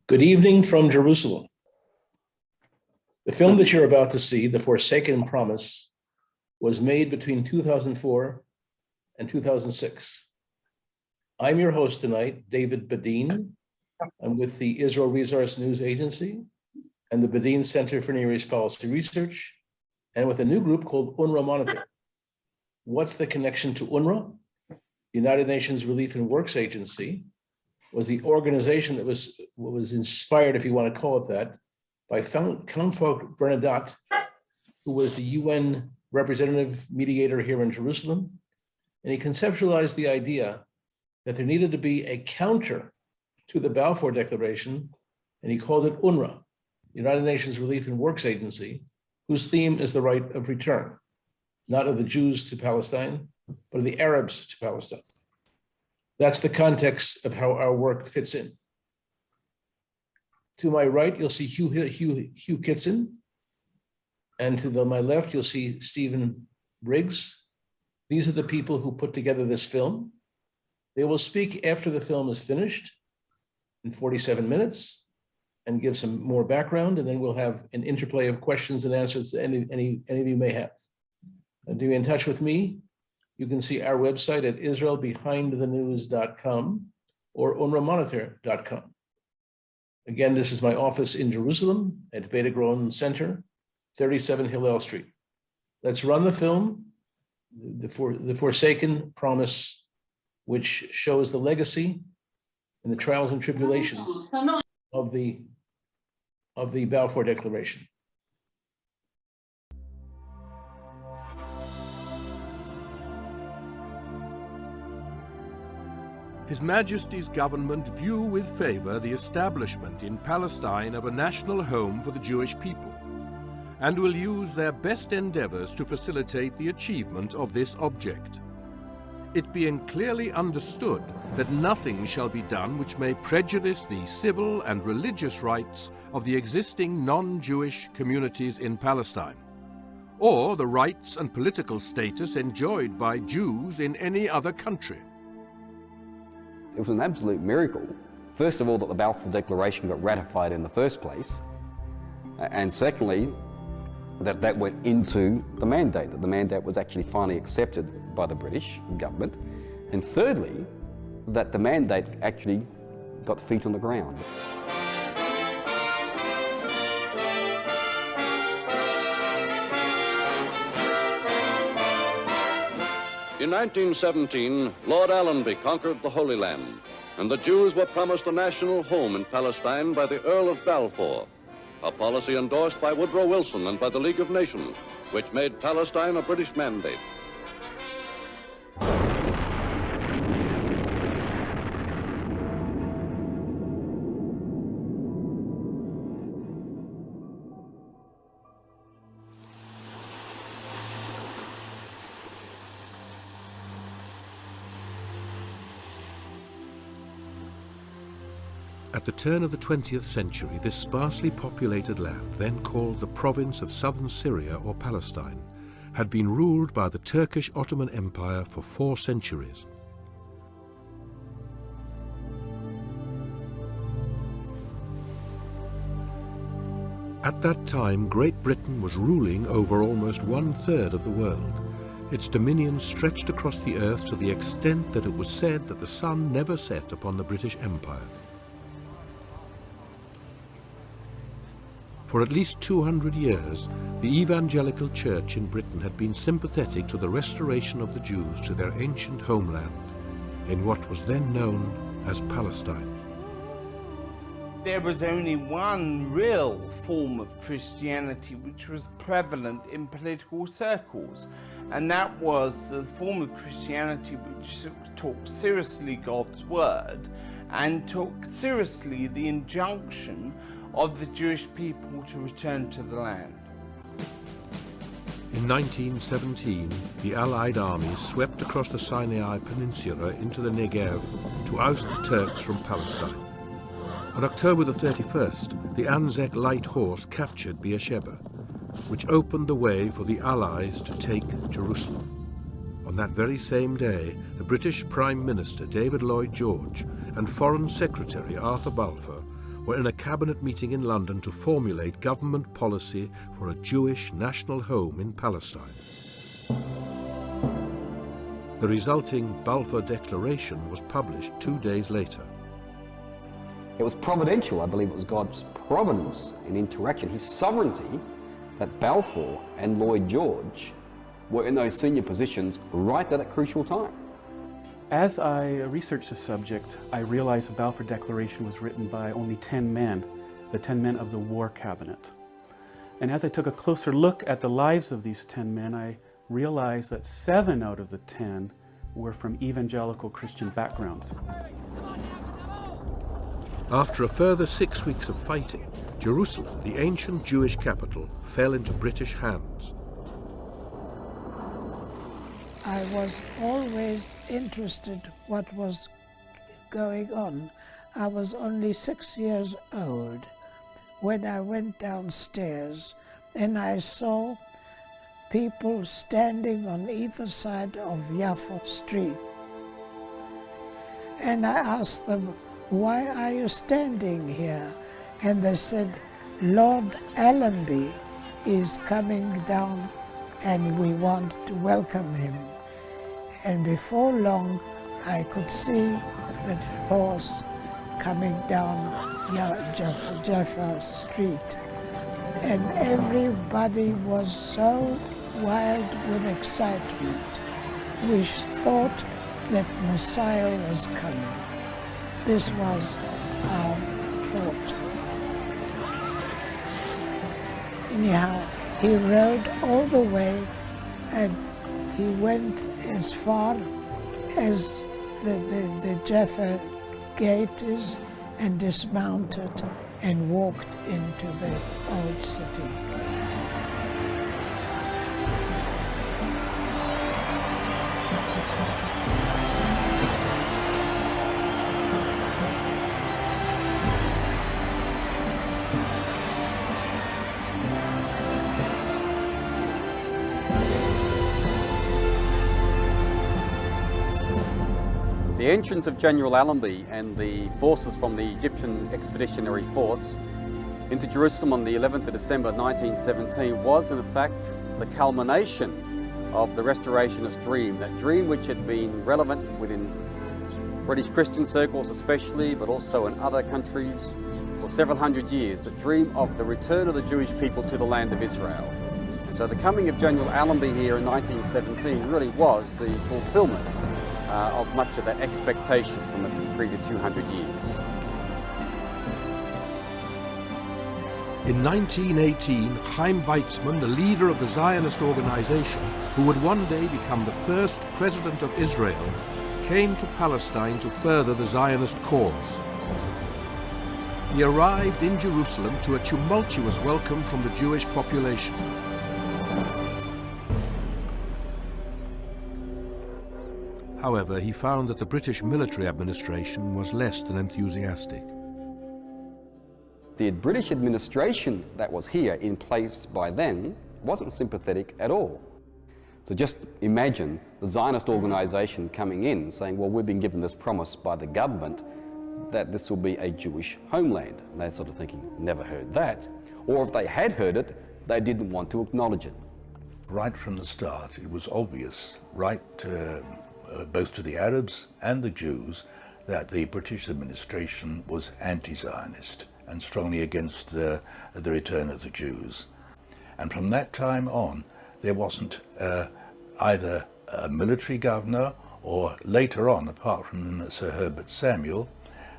Good evening from Jerusalem. The film that you're about to see, The Forsaken Promise, was made between 2004 and 2006. I'm your host tonight, David Badin. I'm with the Israel Resource News Agency and the Badin Center for Near East Policy Research, and with a new group called UNRWA Monitor. What's the connection to UNRWA? United Nations Relief and Works Agency was the organization that was inspired, if you want to call it that, by Count Bernadette, who was the UN representative mediator here in Jerusalem. And he conceptualized the idea that there needed to be a counter to the Balfour Declaration, and he called it UNRWA, United Nations Relief and Works Agency, whose theme is the right of return, not of the Jews to Palestine, but of the Arabs to Palestine. That's the context of how our work fits in. To my right, you'll see Hugh Kitson, and to my left, you'll see Stephen Briggs. These are the people who put together this film. They will speak after the film is finished in 47 minutes and give some more background, and then we'll have an interplay of questions and answers that any of you may have. And to be in touch with me, you can see our website at israelbehindthenews.com or unrwamonitor.com. Again, this is my office in Jerusalem at Beta Groen Center, 37 Hillel Street. Let's run the film, The Forsaken Promise, which shows the legacy and the trials and tribulations of the Balfour Declaration. His Majesty's government view with favour the establishment in Palestine of a national home for the Jewish people, and will use their best endeavours to facilitate the achievement of this object. It being clearly understood that nothing shall be done which may prejudice the civil and religious rights of the existing non-Jewish communities in Palestine, or the rights and political status enjoyed by Jews in any other country. It was an absolute miracle, first of all, that the Balfour Declaration got ratified in the first place, and secondly, that went into the mandate, that the mandate was actually finally accepted by the British government, and thirdly, that the mandate actually got feet on the ground. In 1917, Lord Allenby conquered the Holy Land, and the Jews were promised a national home in Palestine by the Earl of Balfour, a policy endorsed by Woodrow Wilson and by the League of Nations, which made Palestine a British mandate. At the turn of the 20th century, this sparsely populated land, then called the province of southern Syria or Palestine, had been ruled by the Turkish Ottoman Empire for 4 centuries. At that time, Great Britain was ruling over almost 1/3 of the world. Its dominion stretched across the earth to the extent that it was said that the sun never set upon the British Empire. For at least 200 years, the evangelical church in Britain had been sympathetic to the restoration of the Jews to their ancient homeland, in what was then known as Palestine. There was only one real form of Christianity which was prevalent in political circles, and that was the form of Christianity which took seriously God's word and took seriously the injunction of the Jewish people to return to the land. In 1917, the Allied armies swept across the Sinai Peninsula into the Negev to oust the Turks from Palestine. On October the 31st, the Anzac Light Horse captured Beersheba, which opened the way for the Allies to take Jerusalem. On that very same day, the British Prime Minister David Lloyd George and Foreign Secretary Arthur Balfour were in a cabinet meeting in London to formulate government policy for a Jewish national home in Palestine. The resulting Balfour Declaration was published 2 days later. It was providential, I believe it was God's providence in interaction, his sovereignty, that Balfour and Lloyd George were in those senior positions right at that crucial time. As I researched the subject, I realized the Balfour Declaration was written by only 10 men, the 10 men of the War Cabinet. And as I took a closer look at the lives of these 10 men, I realized that 7 out of the 10 were from evangelical Christian backgrounds. After a further 6 weeks of fighting, Jerusalem, the ancient Jewish capital, fell into British hands. I was always interested what was going on. I was only 6 years old when I went downstairs and I saw people standing on either side of Yaffa Street. And I asked them, "Why are you standing here?" And they said, "Lord Allenby is coming down and we want to welcome him." And before long, I could see the horse coming down Jaffa Street. And everybody was so wild with excitement. We thought that Messiah was coming. This was our thought. Anyhow, he rode all the way and he went as far as the Jaffa gate is and dismounted and walked into the old city. The entrance of General Allenby and the forces from the Egyptian Expeditionary Force into Jerusalem on the 11th of December 1917 was in fact the culmination of the restorationist dream, that dream which had been relevant within British Christian circles especially, but also in other countries for several hundred years, the dream of the return of the Jewish people to the land of Israel. And so the coming of General Allenby here in 1917 really was the fulfillment of much of that expectation from the previous few hundred years. In 1918, Chaim Weizmann, the leader of the Zionist organization, who would one day become the first president of Israel, came to Palestine to further the Zionist cause. He arrived in Jerusalem to a tumultuous welcome from the Jewish population. However, he found that the British military administration was less than enthusiastic. The British administration that was here in place by then wasn't sympathetic at all. So just imagine the Zionist organization coming in saying, well, we've been given this promise by the government that this will be a Jewish homeland. And they're sort of thinking, never heard that. Or if they had heard it, they didn't want to acknowledge it. Right from the start, it was obvious, both to the Arabs and the Jews, that the British administration was anti-Zionist and strongly against the return of the Jews. And from that time on, there wasn't either a military governor or later on, apart from Sir Herbert Samuel,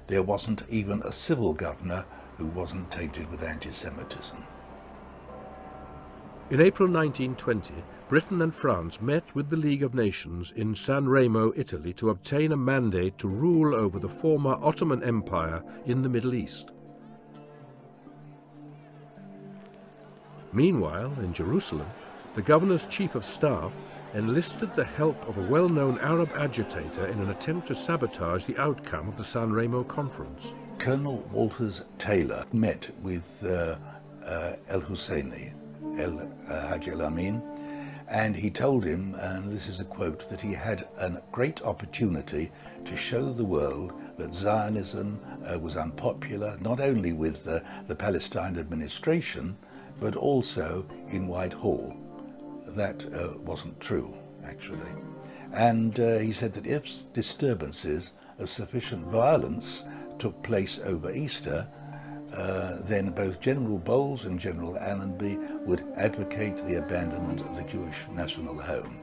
there wasn't even a civil governor who wasn't tainted with anti-Semitism. In April 1920, Britain and France met with the League of Nations in San Remo, Italy, to obtain a mandate to rule over the former Ottoman Empire in the Middle East. Meanwhile, in Jerusalem, the governor's chief of staff enlisted the help of a well-known Arab agitator in an attempt to sabotage the outcome of the San Remo conference. Colonel Walters Taylor met with El-Husseini, El-Hajj al-Amin, and he told him, and this is a quote, that he had a great opportunity to show the world that Zionism was unpopular, not only with the Palestine administration, but also in Whitehall. That wasn't true, actually. And he said that if disturbances of sufficient violence took place over Easter, then both General Bowles and General Allenby would advocate the abandonment of the Jewish national home.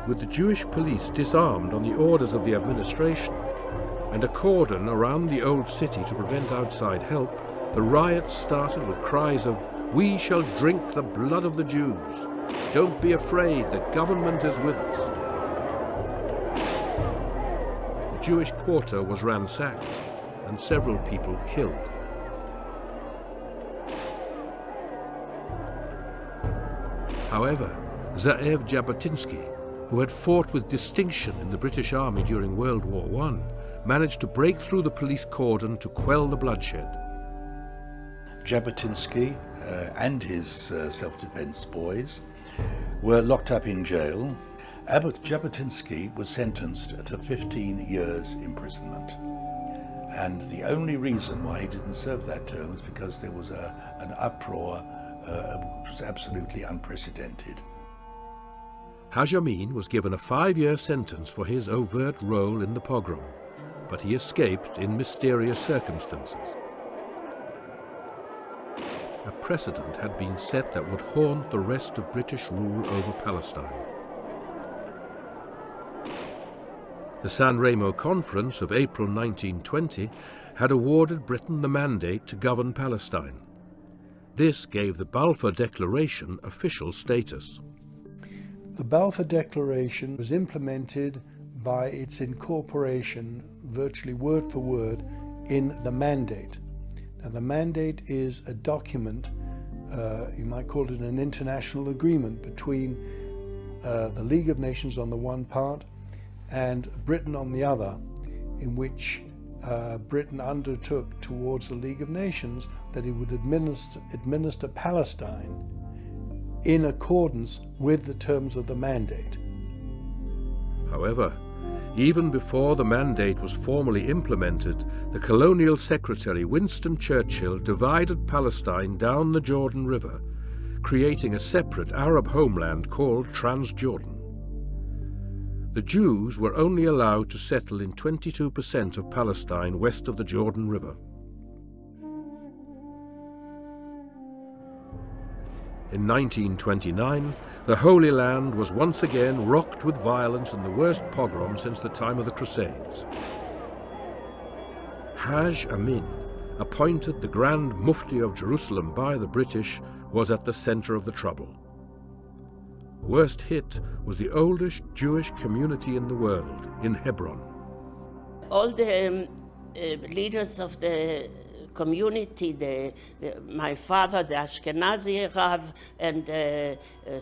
With the Jewish police disarmed on the orders of the administration and a cordon around the old city to prevent outside help, the riots started with cries of, "We shall drink the blood of the Jews. Don't be afraid, the government is with us." The Jewish quarter was ransacked and several people killed. However, Ze'ev Jabotinsky, who had fought with distinction in the British Army during World War I, managed to break through the police cordon to quell the bloodshed. Jabotinsky and his self-defense boys were locked up in jail. Jabotinsky was sentenced to 15 years imprisonment. And the only reason why he didn't serve that term was because there was an uproar which was absolutely unprecedented. Haj Amin was given a 5-year sentence for his overt role in the pogrom, but he escaped in mysterious circumstances. A precedent had been set that would haunt the rest of British rule over Palestine. The San Remo Conference of April 1920 had awarded Britain the mandate to govern Palestine. This gave the Balfour Declaration official status. The Balfour Declaration was implemented by its incorporation, virtually word for word, in the mandate. Now, the mandate is a document, you might call it an international agreement between the League of Nations on the one part and Britain on the other, in which Britain undertook towards the League of Nations that it would administer Palestine in accordance with the terms of the mandate. However, even before the mandate was formally implemented, the colonial secretary Winston Churchill divided Palestine down the Jordan River, creating a separate Arab homeland called Transjordan. The Jews were only allowed to settle in 22% of Palestine west of the Jordan River. In 1929, the Holy Land was once again rocked with violence and the worst pogrom since the time of the Crusades. Haj Amin, appointed the Grand Mufti of Jerusalem by the British, was at the center of the trouble. Worst hit was the oldest Jewish community in the world, in Hebron. All the leaders of the community, my father, the Ashkenazi Rav, and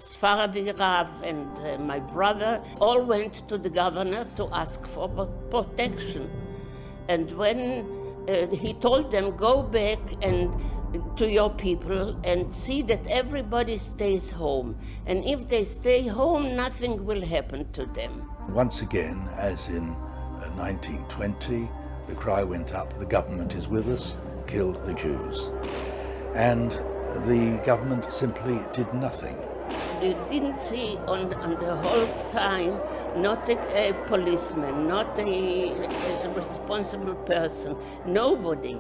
Sephardi Rav, and my brother, all went to the governor to ask for protection. And when he told them, go back and to your people and see that everybody stays home. And if they stay home, nothing will happen to them. Once again, as in 1920, the cry went up, the government is with us, killed the Jews. And the government simply did nothing. You didn't see on the whole time, not a policeman, not a responsible person, nobody.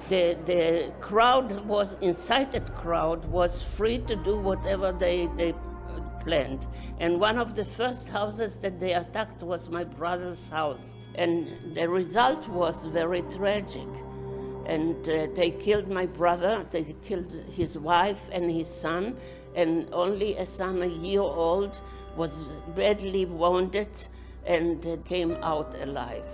The crowd was, incited crowd was free to do whatever they planned. And one of the first houses that they attacked was my brother's house. And the result was very tragic. And they killed my brother, they killed his wife and his son, and only a son a year old was badly wounded and came out alive.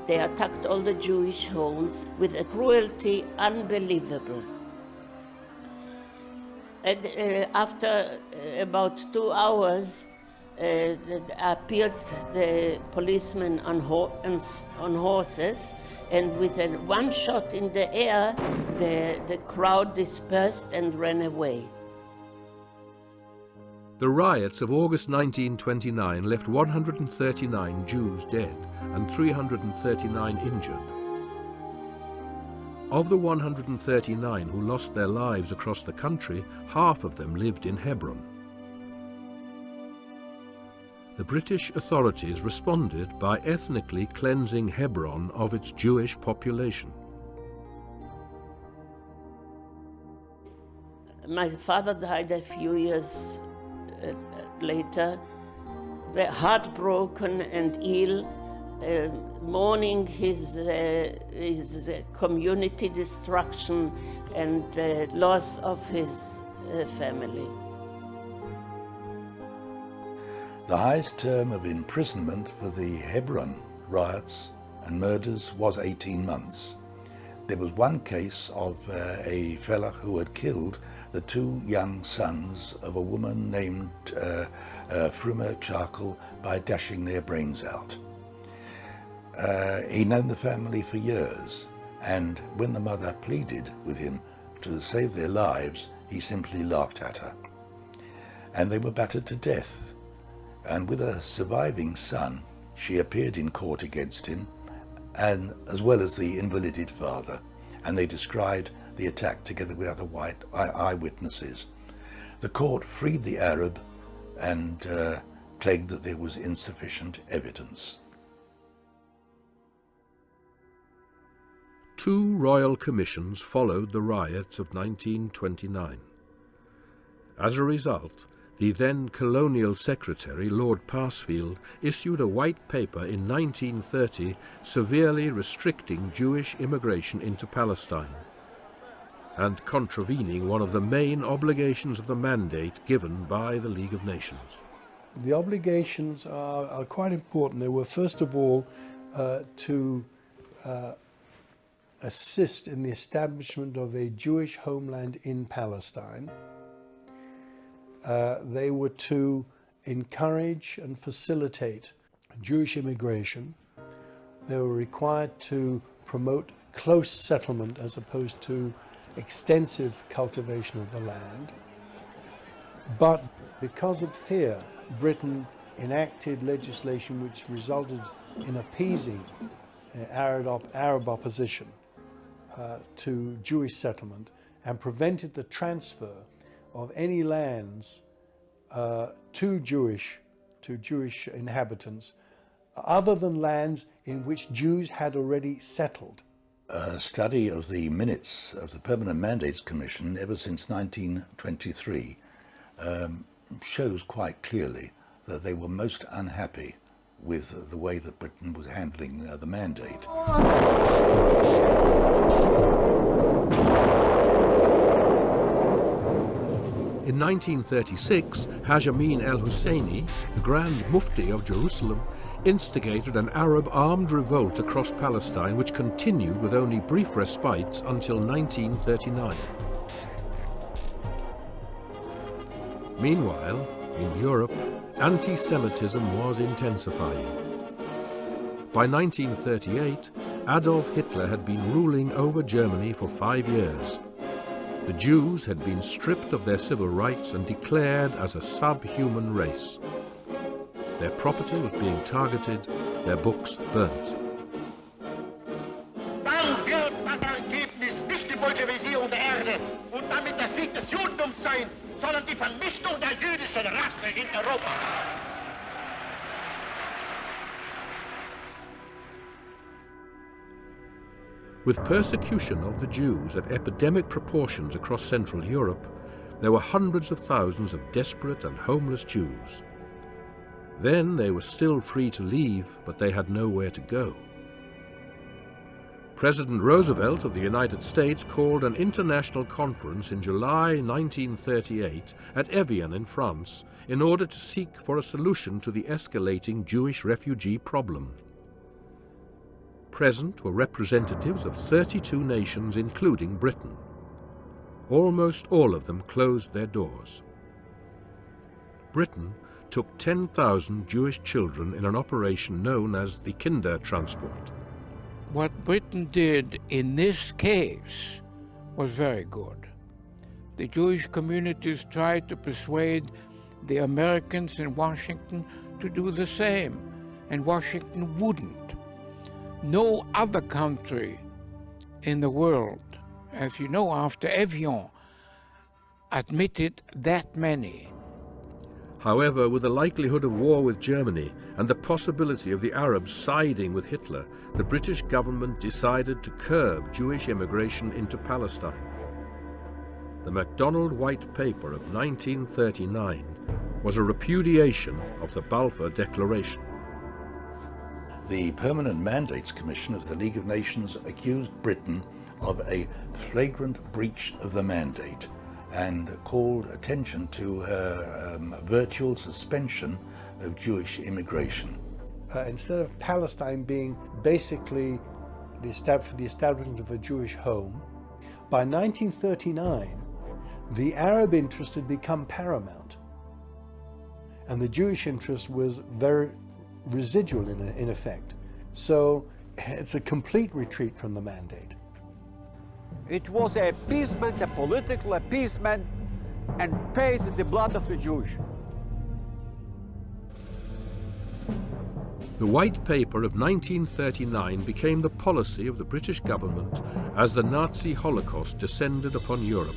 They attacked all the Jewish homes with a cruelty unbelievable. And after about 2 hours, appeared the policemen on horses, and with one shot in the air, the crowd dispersed and ran away. The riots of August 1929 left 139 Jews dead and 339 injured. Of the 139 who lost their lives across the country, half of them lived in Hebron. The British authorities responded by ethnically cleansing Hebron of its Jewish population. My father died a few years later, very heartbroken and ill, mourning his community destruction and loss of his family. The highest term of imprisonment for the Hebron riots and murders was 18 months. There was one case of a fella who had killed the 2 young sons of a woman named Fruma Charcoal by dashing their brains out. He'd known the family for years, and when the mother pleaded with him to save their lives, he simply laughed at her. And they were battered to death. And with a surviving son, she appeared in court against him, and as well as the invalided father, and they described the attack together with other white eyewitnesses. The court freed the Arab and claimed that there was insufficient evidence. 2 royal commissions followed the riots of 1929. As a result, the then colonial secretary, Lord Parsfield, issued a white paper in 1930 severely restricting Jewish immigration into Palestine and contravening one of the main obligations of the mandate given by the League of Nations. The obligations are quite important. They were, first of all, to assist in the establishment of a Jewish homeland in Palestine. They were to encourage and facilitate Jewish immigration. They were required to promote close settlement as opposed to extensive cultivation of the land. But because of fear, Britain enacted legislation which resulted in appeasing Arab opposition to Jewish settlement and prevented the transfer of any lands to Jewish inhabitants other than lands in which Jews had already settled. A study of the minutes of the Permanent Mandates Commission ever since 1923 shows quite clearly that they were most unhappy with the way that Britain was handling the mandate. In 1936, Haj Amin al-Husseini, the Grand Mufti of Jerusalem, instigated an Arab armed revolt across Palestine which continued with only brief respites until 1939. Meanwhile, in Europe, anti-Semitism was intensifying. By 1938, Adolf Hitler had been ruling over Germany for 5 years. The Jews had been stripped of their civil rights and declared as a subhuman race. Their property was being targeted, their books burnt. Dann wird das Ergebnis nicht die Bolschewisierung der Erde und damit der Sieg des Judentums sein, sondern die Vernichtung der jüdischen Rasse in Europa. With persecution of the Jews at epidemic proportions across Central Europe, there were hundreds of thousands of desperate and homeless Jews. Then they were still free to leave, but they had nowhere to go. President Roosevelt of the United States called an international conference in July 1938 at Evian in France in order to seek for a solution to the escalating Jewish refugee problem. Present were representatives of 32 nations, including Britain. almost all of them closed their doors. Britain took 10,000 Jewish children in an operation known as the Kindertransport. What Britain did in this case was very good. The Jewish communities tried to persuade the Americans in Washington to do the same, and Washington wouldn't. No other country in the world, as you know, after Evian, admitted that many. However, with the likelihood of war with Germany and the possibility of the Arabs siding with Hitler, the British government decided to curb Jewish immigration into Palestine. The MacDonald White Paper of 1939 was a repudiation of the Balfour Declaration. The Permanent Mandates Commission of the League of Nations accused Britain of a flagrant breach of the mandate and called attention to her virtual suspension of Jewish immigration. Instead of Palestine being basically the establishment of a Jewish home, by 1939, the Arab interest had become paramount, and the Jewish interest was very residual in effect. So it's a complete retreat from the mandate. It was an appeasement, a political appeasement, and paid with the blood of the Jews. The White Paper of 1939 became the policy of the British government as the Nazi Holocaust descended upon Europe.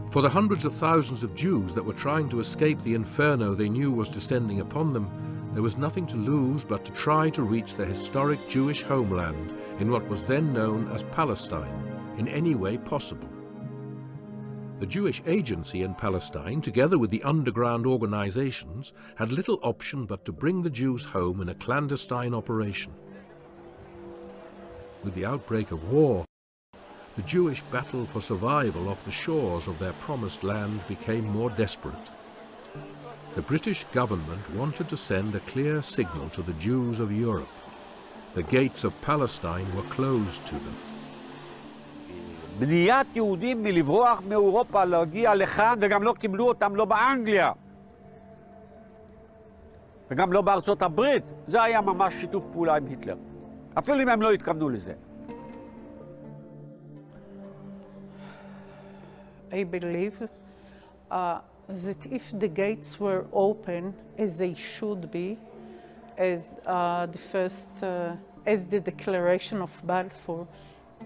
For the hundreds of thousands of Jews that were trying to escape the inferno they knew was descending upon them, there was nothing to lose but to try to reach their historic Jewish homeland in what was then known as Palestine, in any way possible. The Jewish agency in Palestine, together with the underground organizations, had little option but to bring the Jews home in a clandestine operation. With the outbreak of war, the Jewish battle for survival off the shores of their promised land became more desperate. The British government wanted to send a clear signal to the Jews of Europe. The gates of Palestine were closed to them. בניית יהודים מלברוח מאירופה להגיע לכאן, וגם לא קיבלו אותם לא באנגליה וגם לא בארצות הברית. זה היה ממש שיתוף פעולה עם היטלר, אפילו אם הם לא התכוונו לזה. I believe that if the gates were open as they should be, as the Declaration of Balfour,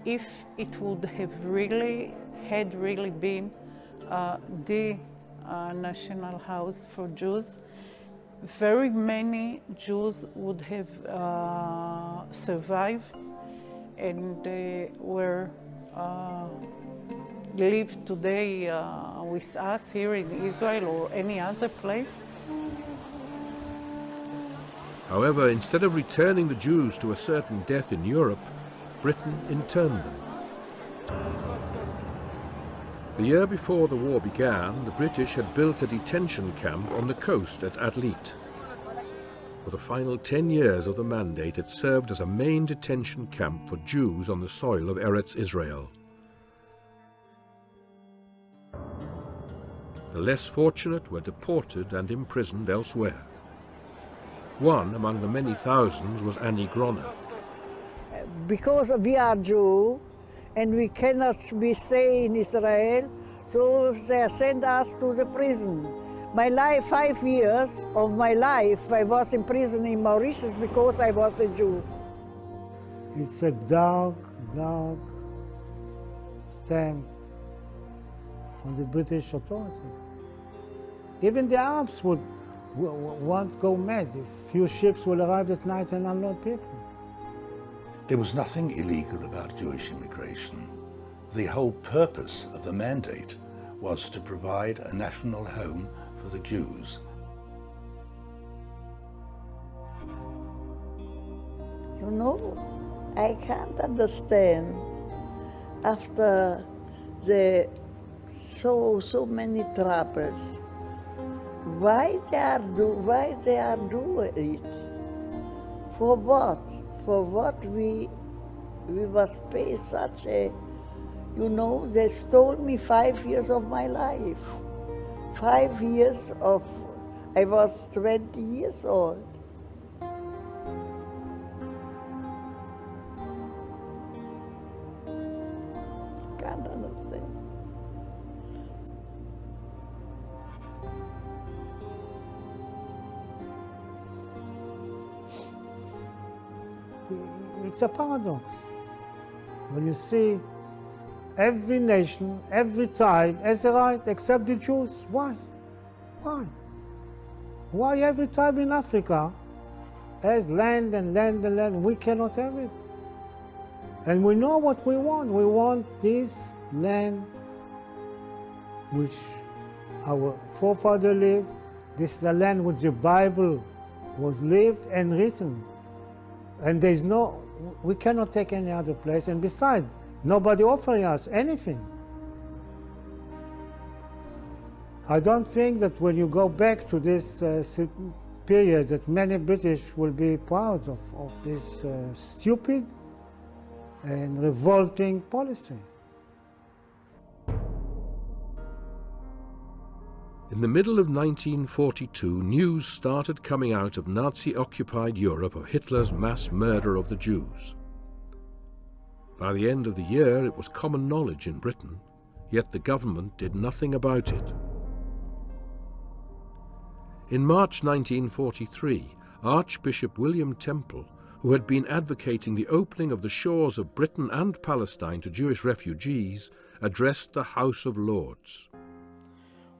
if it would have really been the national house for Jews, very many Jews would have survived and were live today with us here in Israel or any other place. However, instead of returning the Jews to a certain death in Europe, Britain interned them. The year before the war began, the British had built a detention camp on the coast at Atlit. For the final 10 years of the mandate, it served as a main detention camp for Jews on the soil of Eretz Israel. The less fortunate were deported and imprisoned elsewhere. One among the many thousands was Annie Groner. Because we are Jew and we cannot stay in Israel, so they send us to the prison. My life, 5 years of my life, I was in prison in Mauritius because I was a Jew. It's a dark, dark stamp on the British authorities. Even the Arabs won't go mad if few ships will arrive at night and unload people. There was nothing illegal about Jewish immigration. The whole purpose of the mandate was to provide a national home for the Jews. You know, I can't understand after the so many troubles why they are doing it. For what? For what we must pay such a You know, they stole me 5 years of my life. 5 years of, I was 20 years old. Can't understand. It's a paradox. When you see every nation, every tribe has a right except the Jews. Why? Why? Why every tribe in Africa has land and land and land? We cannot have it. And we know what we want. We want this land which our forefathers lived. This is the land which the Bible was lived and written. And there's no, we cannot take any other place. And besides, nobody offering us anything. I don't think that when you go back to this period that many British will be proud of this stupid and revolting policy. In the middle of 1942, news started coming out of Nazi-occupied Europe of Hitler's mass murder of the Jews. By the end of the year, it was common knowledge in Britain, yet the government did nothing about it. In March 1943, Archbishop William Temple, who had been advocating the opening of the shores of Britain and Palestine to Jewish refugees, addressed the House of Lords.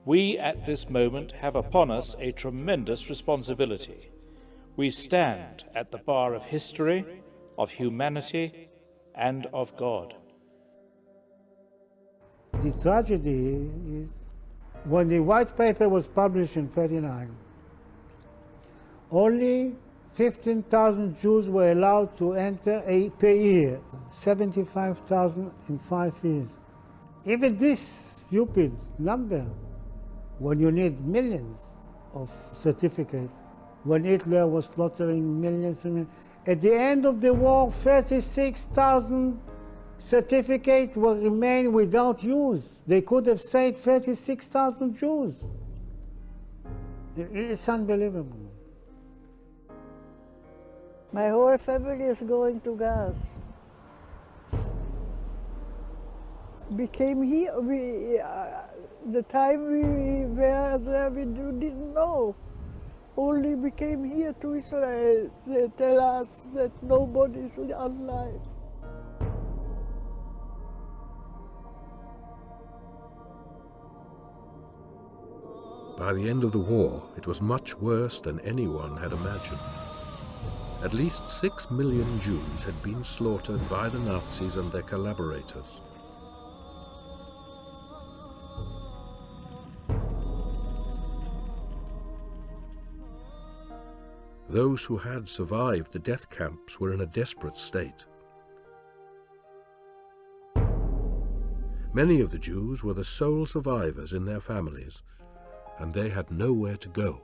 We at this moment have upon us a tremendous responsibility. We stand at the bar of history, of humanity, and of God. The tragedy is when the white paper was published in 1939, only 15,000 Jews were allowed to enter per year, 75,000 in 5 years. Even this stupid number, when you need millions of certificates, when Hitler was slaughtering millions and millions. At the end of the war, 36,000 certificates will remain without use. They could have saved 36,000 Jews. It's unbelievable. My whole family is going to gas. We came here, the time we were there, we didn't know. Only we came here to Israel. They tell us that nobody is alive. By the end of the war, it was much worse than anyone had imagined. At least 6 million Jews had been slaughtered by the Nazis and their collaborators. Those who had survived the death camps were in a desperate state. Many of the Jews were the sole survivors in their families, and they had nowhere to go.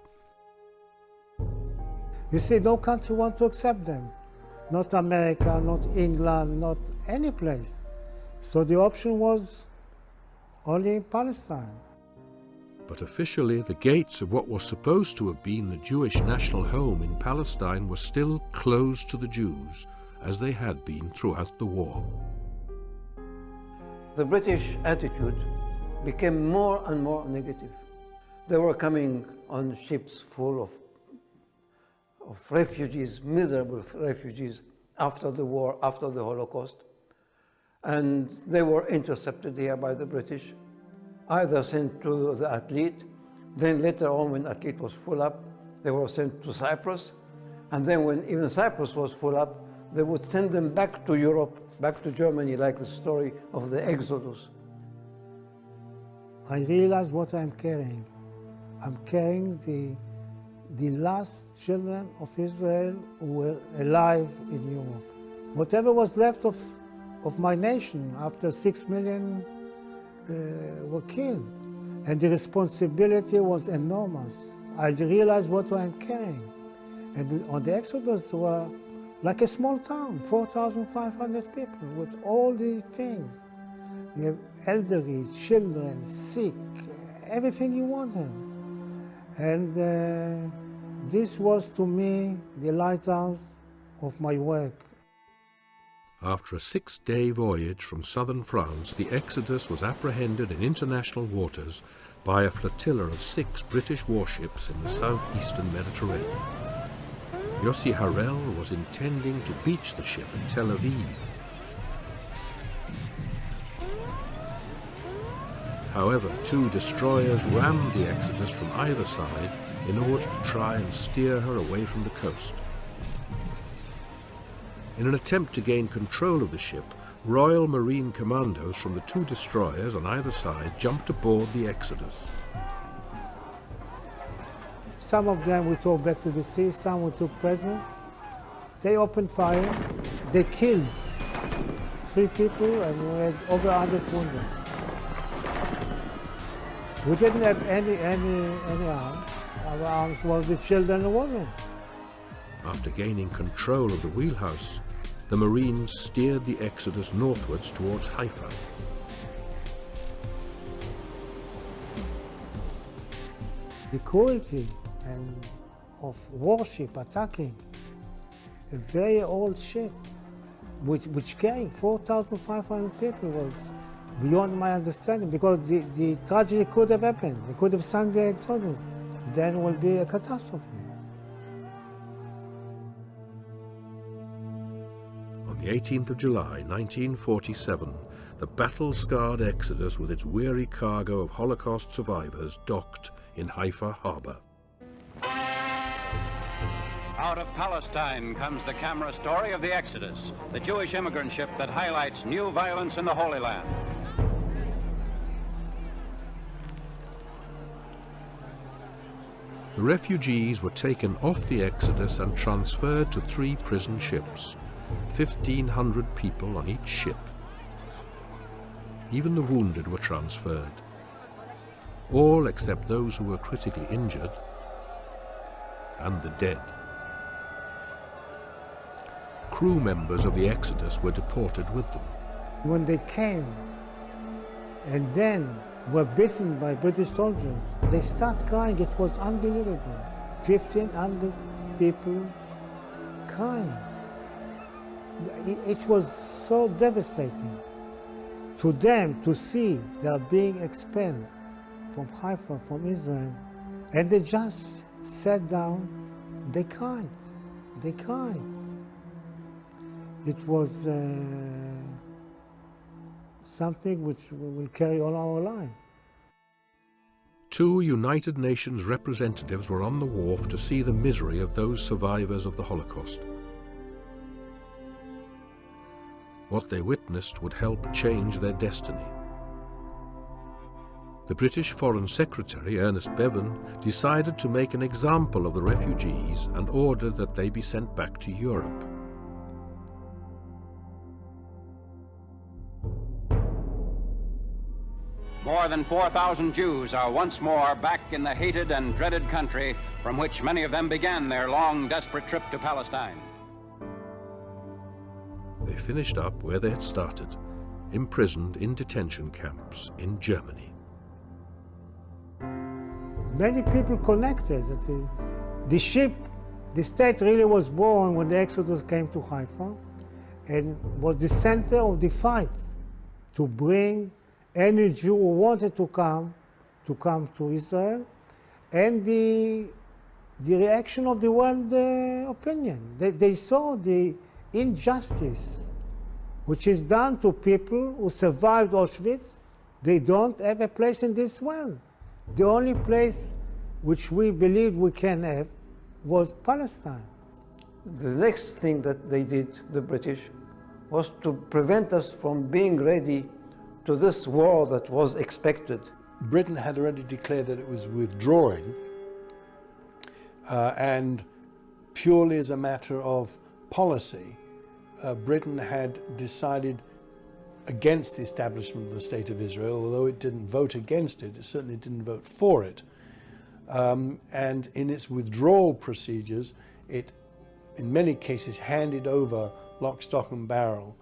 You see, no country wants to accept them. Not America, not England, not any place. So the option was only Palestine. But officially, the gates of what was supposed to have been the Jewish national home in Palestine were still closed to the Jews, as they had been throughout the war. The British attitude became more and more negative. They were coming on ships full of refugees, miserable refugees, after the war, after the Holocaust. And they were intercepted here by the British, either sent to the Athlete, then later on when Athlete was full up, they were sent to Cyprus, and then when even Cyprus was full up, they would send them back to Europe, back to Germany, like the story of the Exodus. I realized what I'm carrying. I'm carrying the last children of Israel who were alive in Europe. Whatever was left of my nation after 6 million were killed. And the responsibility was enormous. I realized what I'm carrying. And on the Exodus were like a small town, 4,500 people with all the things. You have elderly, children, sick, everything you wanted. And this was to me the lighthouse of my work. After a 6-day voyage from southern France, the Exodus was apprehended in international waters by a flotilla of 6 British warships in the southeastern Mediterranean. Yossi Harel was intending to beach the ship in Tel Aviv. However, 2 destroyers rammed the Exodus from either side in order to try and steer her away from the coast. In an attempt to gain control of the ship, Royal Marine commandos from the 2 destroyers on either side jumped aboard the Exodus. Some of them we took back to the sea, some we took prisoner. They opened fire, they killed 3 people, and we had over 100 wounded. We didn't have any arms. Our arms was the children and women. After gaining control of the wheelhouse, the Marines steered the Exodus northwards towards Haifa. The cruelty of warship attacking a very old ship, which carried 4,500 people, was beyond my understanding, because the tragedy could have happened. They could have sunk the Exodus. Then it will be a catastrophe. On the 18th of July, 1947, the battle-scarred Exodus with its weary cargo of Holocaust survivors docked in Haifa harbor. Out of Palestine comes the camera story of the Exodus, the Jewish immigrant ship that highlights new violence in the Holy Land. The refugees were taken off the Exodus and transferred to 3 prison ships, 1,500 people on each ship. Even the wounded were transferred, all except those who were critically injured and the dead. Crew members of the Exodus were deported with them. When they came and then were beaten by British soldiers, they started crying. It was unbelievable. 1,500 people crying. It was so devastating to them to see they are being expelled from Haifa, from Israel, and they just sat down, they cried, they cried. It was something which we will carry all our life. 2 United Nations representatives were on the wharf to see the misery of those survivors of the Holocaust. What they witnessed would help change their destiny. The British Foreign Secretary, Ernest Bevin, decided to make an example of the refugees and ordered that they be sent back to Europe. More than 4,000 Jews are once more back in the hated and dreaded country from which many of them began their long, desperate trip to Palestine. They finished up where they had started, imprisoned in detention camps in Germany. Many people connected. The ship, the state really was born when the Exodus came to Haifa and was the center of the fight to bring any Jew who wanted to come to Israel, and the reaction of the world opinion. They saw the injustice which is done to people who survived Auschwitz. They don't have a place in this world. The only place which we believed we can have was Palestine. The next thing that they did, the British, was to prevent us from being ready to this war that was expected. Britain had already declared that it was withdrawing, and purely as a matter of policy, Britain had decided against the establishment of the State of Israel. Although it didn't vote against it, it certainly didn't vote for it. And in its withdrawal procedures, it, in many cases, handed over lock, stock and barrel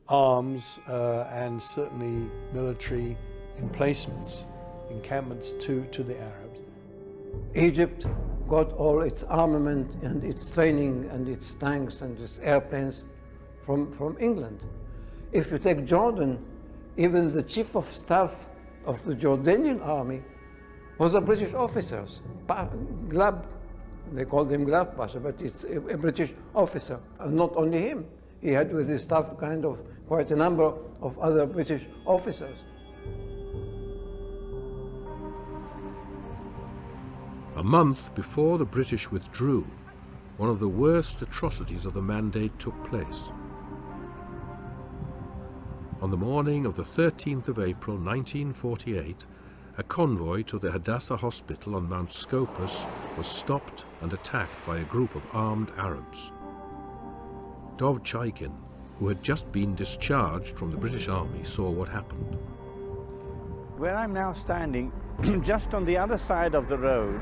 arms and certainly military emplacements, encampments to the Arabs. Egypt got all its armament and its training and its tanks and its airplanes from England. If you take Jordan, even the chief of staff of the Jordanian army was a British officer, Glab, they called him Glab Pasha, but it's a British officer. And not only him, he had with his staff quite a number of other British officers. A month before the British withdrew, one of the worst atrocities of the Mandate took place. On the morning of the 13th of April 1948, a convoy to the Hadassah Hospital on Mount Scopus was stopped and attacked by a group of armed Arabs. Dov Chaikin, who had just been discharged from the British Army, saw what happened. Where I'm now standing, just on the other side of the road,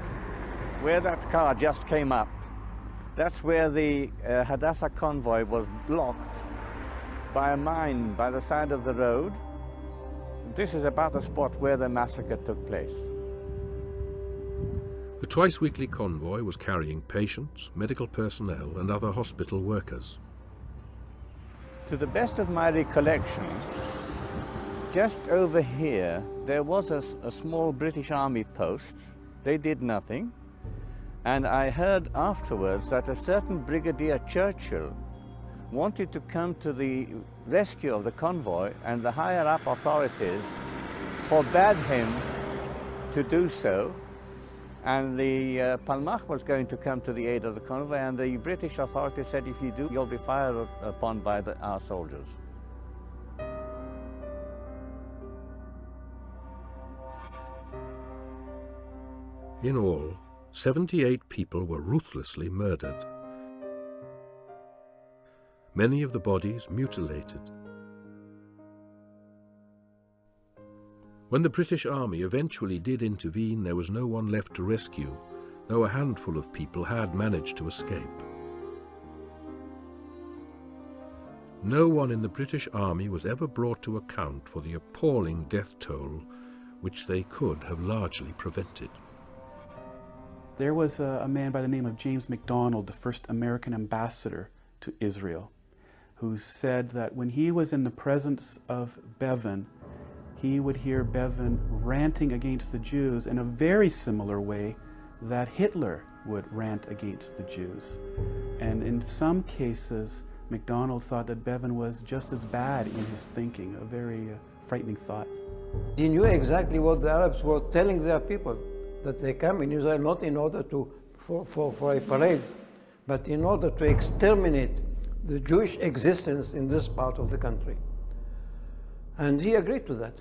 where that car just came up, that's where the Hadassah convoy was blocked by a mine by the side of the road. This is about the spot where the massacre took place. The twice-weekly convoy was carrying patients, medical personnel and other hospital workers. To the best of my recollection, just over here there was a small British Army post. They did nothing. And I heard afterwards that a certain Brigadier Churchill wanted to come to the rescue of the convoy, and the higher-up authorities forbade him to do so. And the Palmach was going to come to the aid of the convoy, and the British authorities said, if you do, you'll be fired upon by our soldiers. In all, 78 people were ruthlessly murdered. Many of the bodies mutilated. When the British Army eventually did intervene, there was no one left to rescue, though a handful of people had managed to escape. No one in the British Army was ever brought to account for the appalling death toll which they could have largely prevented. There was a man by the name of James MacDonald, the first American ambassador to Israel, who said that when he was in the presence of Bevin, he would hear Bevin ranting against the Jews in a very similar way that Hitler would rant against the Jews. And in some cases, MacDonald thought that Bevin was just as bad in his thinking, a very frightening thought. He knew exactly what the Arabs were telling their people, that they come in Israel not in order for a parade, but in order to exterminate the Jewish existence in this part of the country. And he agreed to that.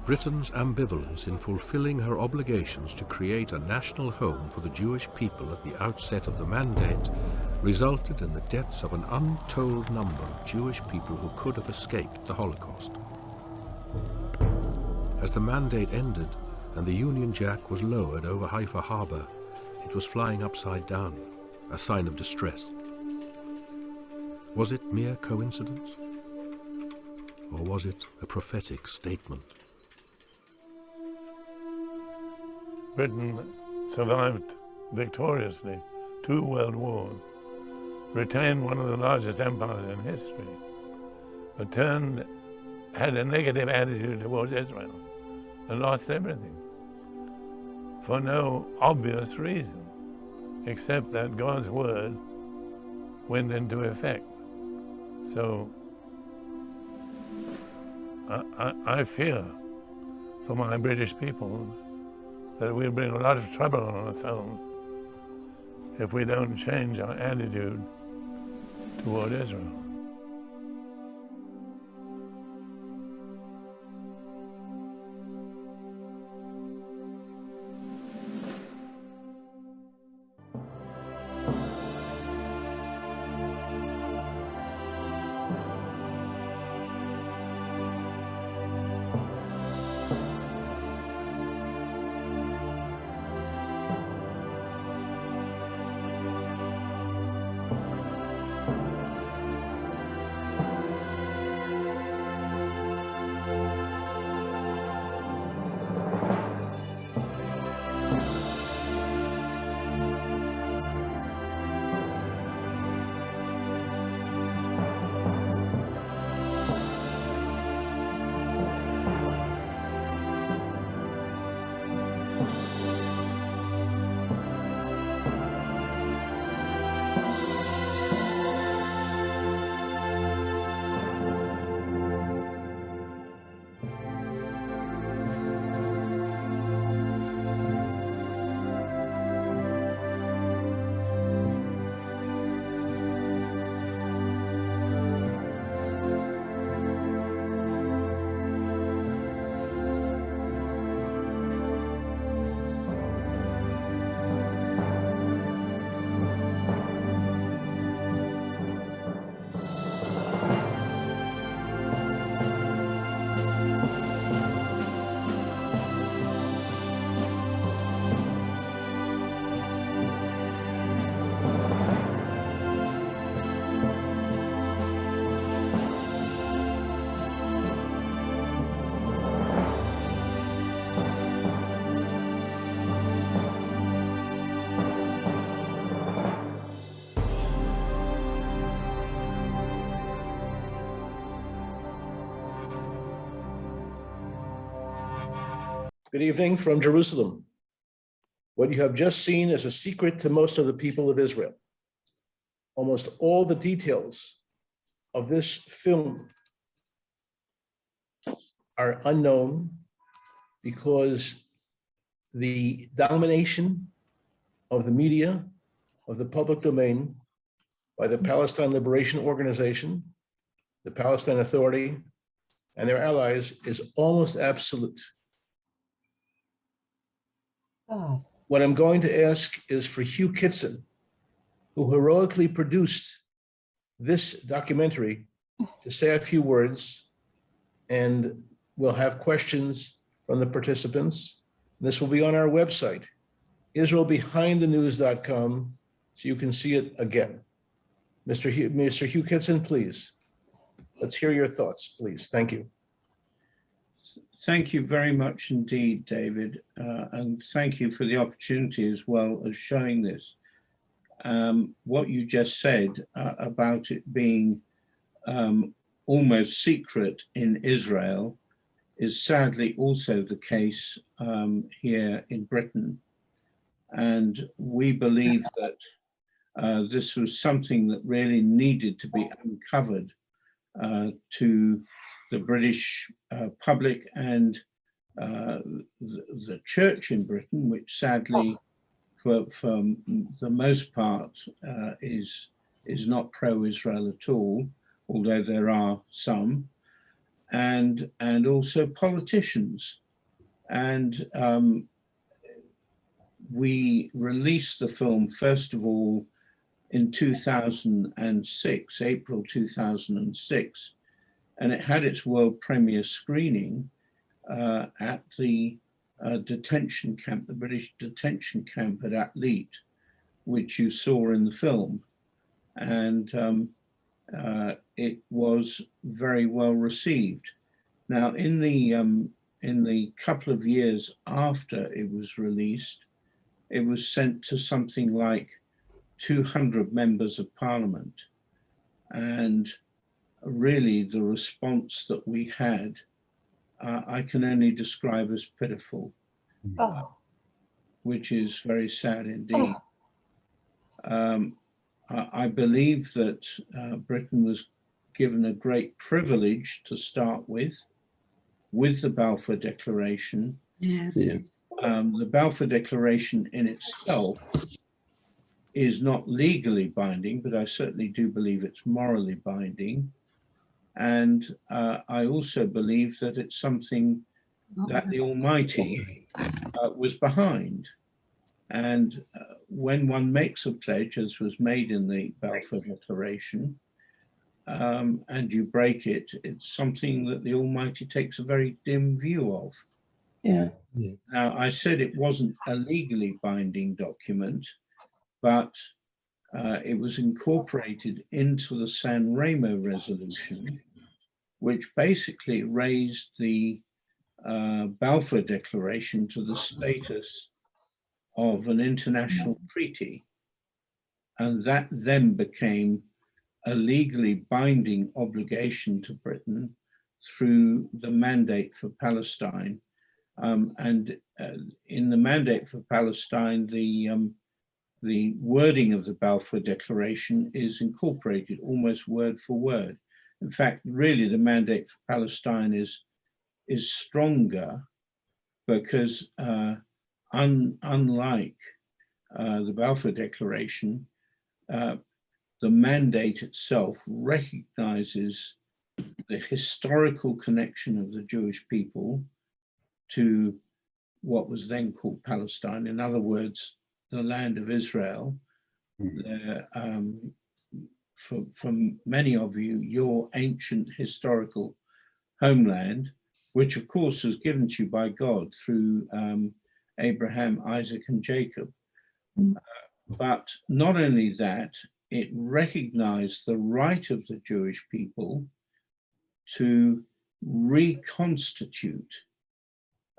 Britain's ambivalence in fulfilling her obligations to create a national home for the Jewish people at the outset of the Mandate resulted in the deaths of an untold number of Jewish people who could have escaped the Holocaust. As the Mandate ended and the Union Jack was lowered over Haifa Harbor, it was flying upside down, a sign of distress. Was it mere coincidence? Or was it a prophetic statement? Britain survived victoriously 2 world wars, retained one of the largest empires in history, but had a negative attitude towards Israel and lost everything for no obvious reason, except that God's word went into effect. So I fear for my British people that we'll bring a lot of trouble on ourselves if we don't change our attitude toward Israel. Good evening from Jerusalem. What you have just seen is a secret to most of the people of Israel. Almost all the details of this film are unknown because the domination of the media, of the public domain, by the Palestine Liberation Organization, the Palestine Authority, and their allies is almost absolute. What I'm going to ask is for Hugh Kitson, who heroically produced this documentary, to say a few words, and we'll have questions from the participants. This will be on our website, israelbehindthenews.com, so you can see it again. Mr. Hugh Kitson, please. Let's hear your thoughts, please. Thank you. Thank you very much indeed, David, and thank you for the opportunity as well as showing this. What you just said about it being almost secret in Israel is sadly also the case here in Britain. And we believe that this was something that really needed to be uncovered to the British public and the church in Britain, which sadly, for the most part, is not pro-Israel at all, although there are some, and also politicians. And we released the film, first of all, in 2006, April 2006, and it had its world premiere screening at the detention camp, the British detention camp at Atlit, which you saw in the film. And it was very well received. Now, in the couple of years after it was released, it was sent to something like 200 members of parliament. And really the response that we had, I can only describe as pitiful, which is very sad indeed. I believe that Britain was given a great privilege to start with the Balfour Declaration. The Balfour Declaration in itself is not legally binding, but I certainly do believe it's morally binding. And I also believe that it's something that the Almighty was behind. And when one makes a pledge, as was made in the Balfour Declaration, and you break it, it's something that the Almighty takes a very dim view of. Now, I said it wasn't a legally binding document, but it was incorporated into the San Remo resolution, which basically raised the Balfour Declaration to the status of an international treaty. And that then became a legally binding obligation to Britain through the Mandate for Palestine. And in the Mandate for Palestine, the wording of the Balfour Declaration is incorporated almost word for word. In fact, really the Mandate for Palestine is stronger because unlike the Balfour Declaration, the mandate itself recognizes the historical connection of the Jewish people to what was then called Palestine. In other words, the land of Israel. For many of you, your ancient historical homeland, which of course was given to you by God through Abraham, Isaac, and Jacob. But not only that, it recognized the right of the Jewish people to reconstitute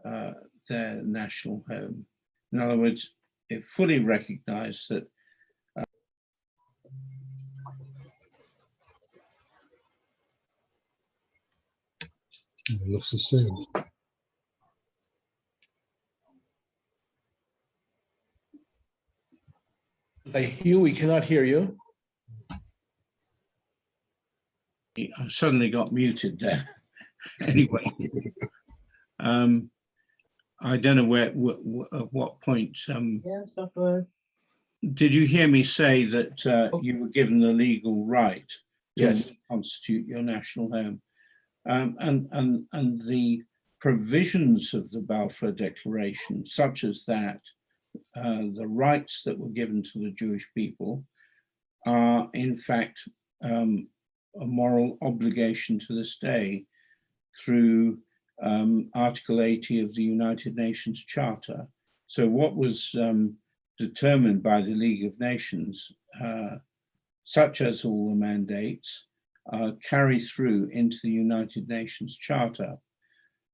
their national home. In other words, it fully recognized that it looks the same. Hugh, we cannot hear you. I suddenly got muted there. Anyway, I don't know at what point. Did you hear me say that you were given the legal right to Yes. constitute your national home? And the provisions of the Balfour Declaration, such as that, the rights that were given to the Jewish people are in fact a moral obligation to this day through Article 80 of the United Nations Charter. So what was determined by the League of Nations, such as all the mandates, carry through into the United Nations Charter.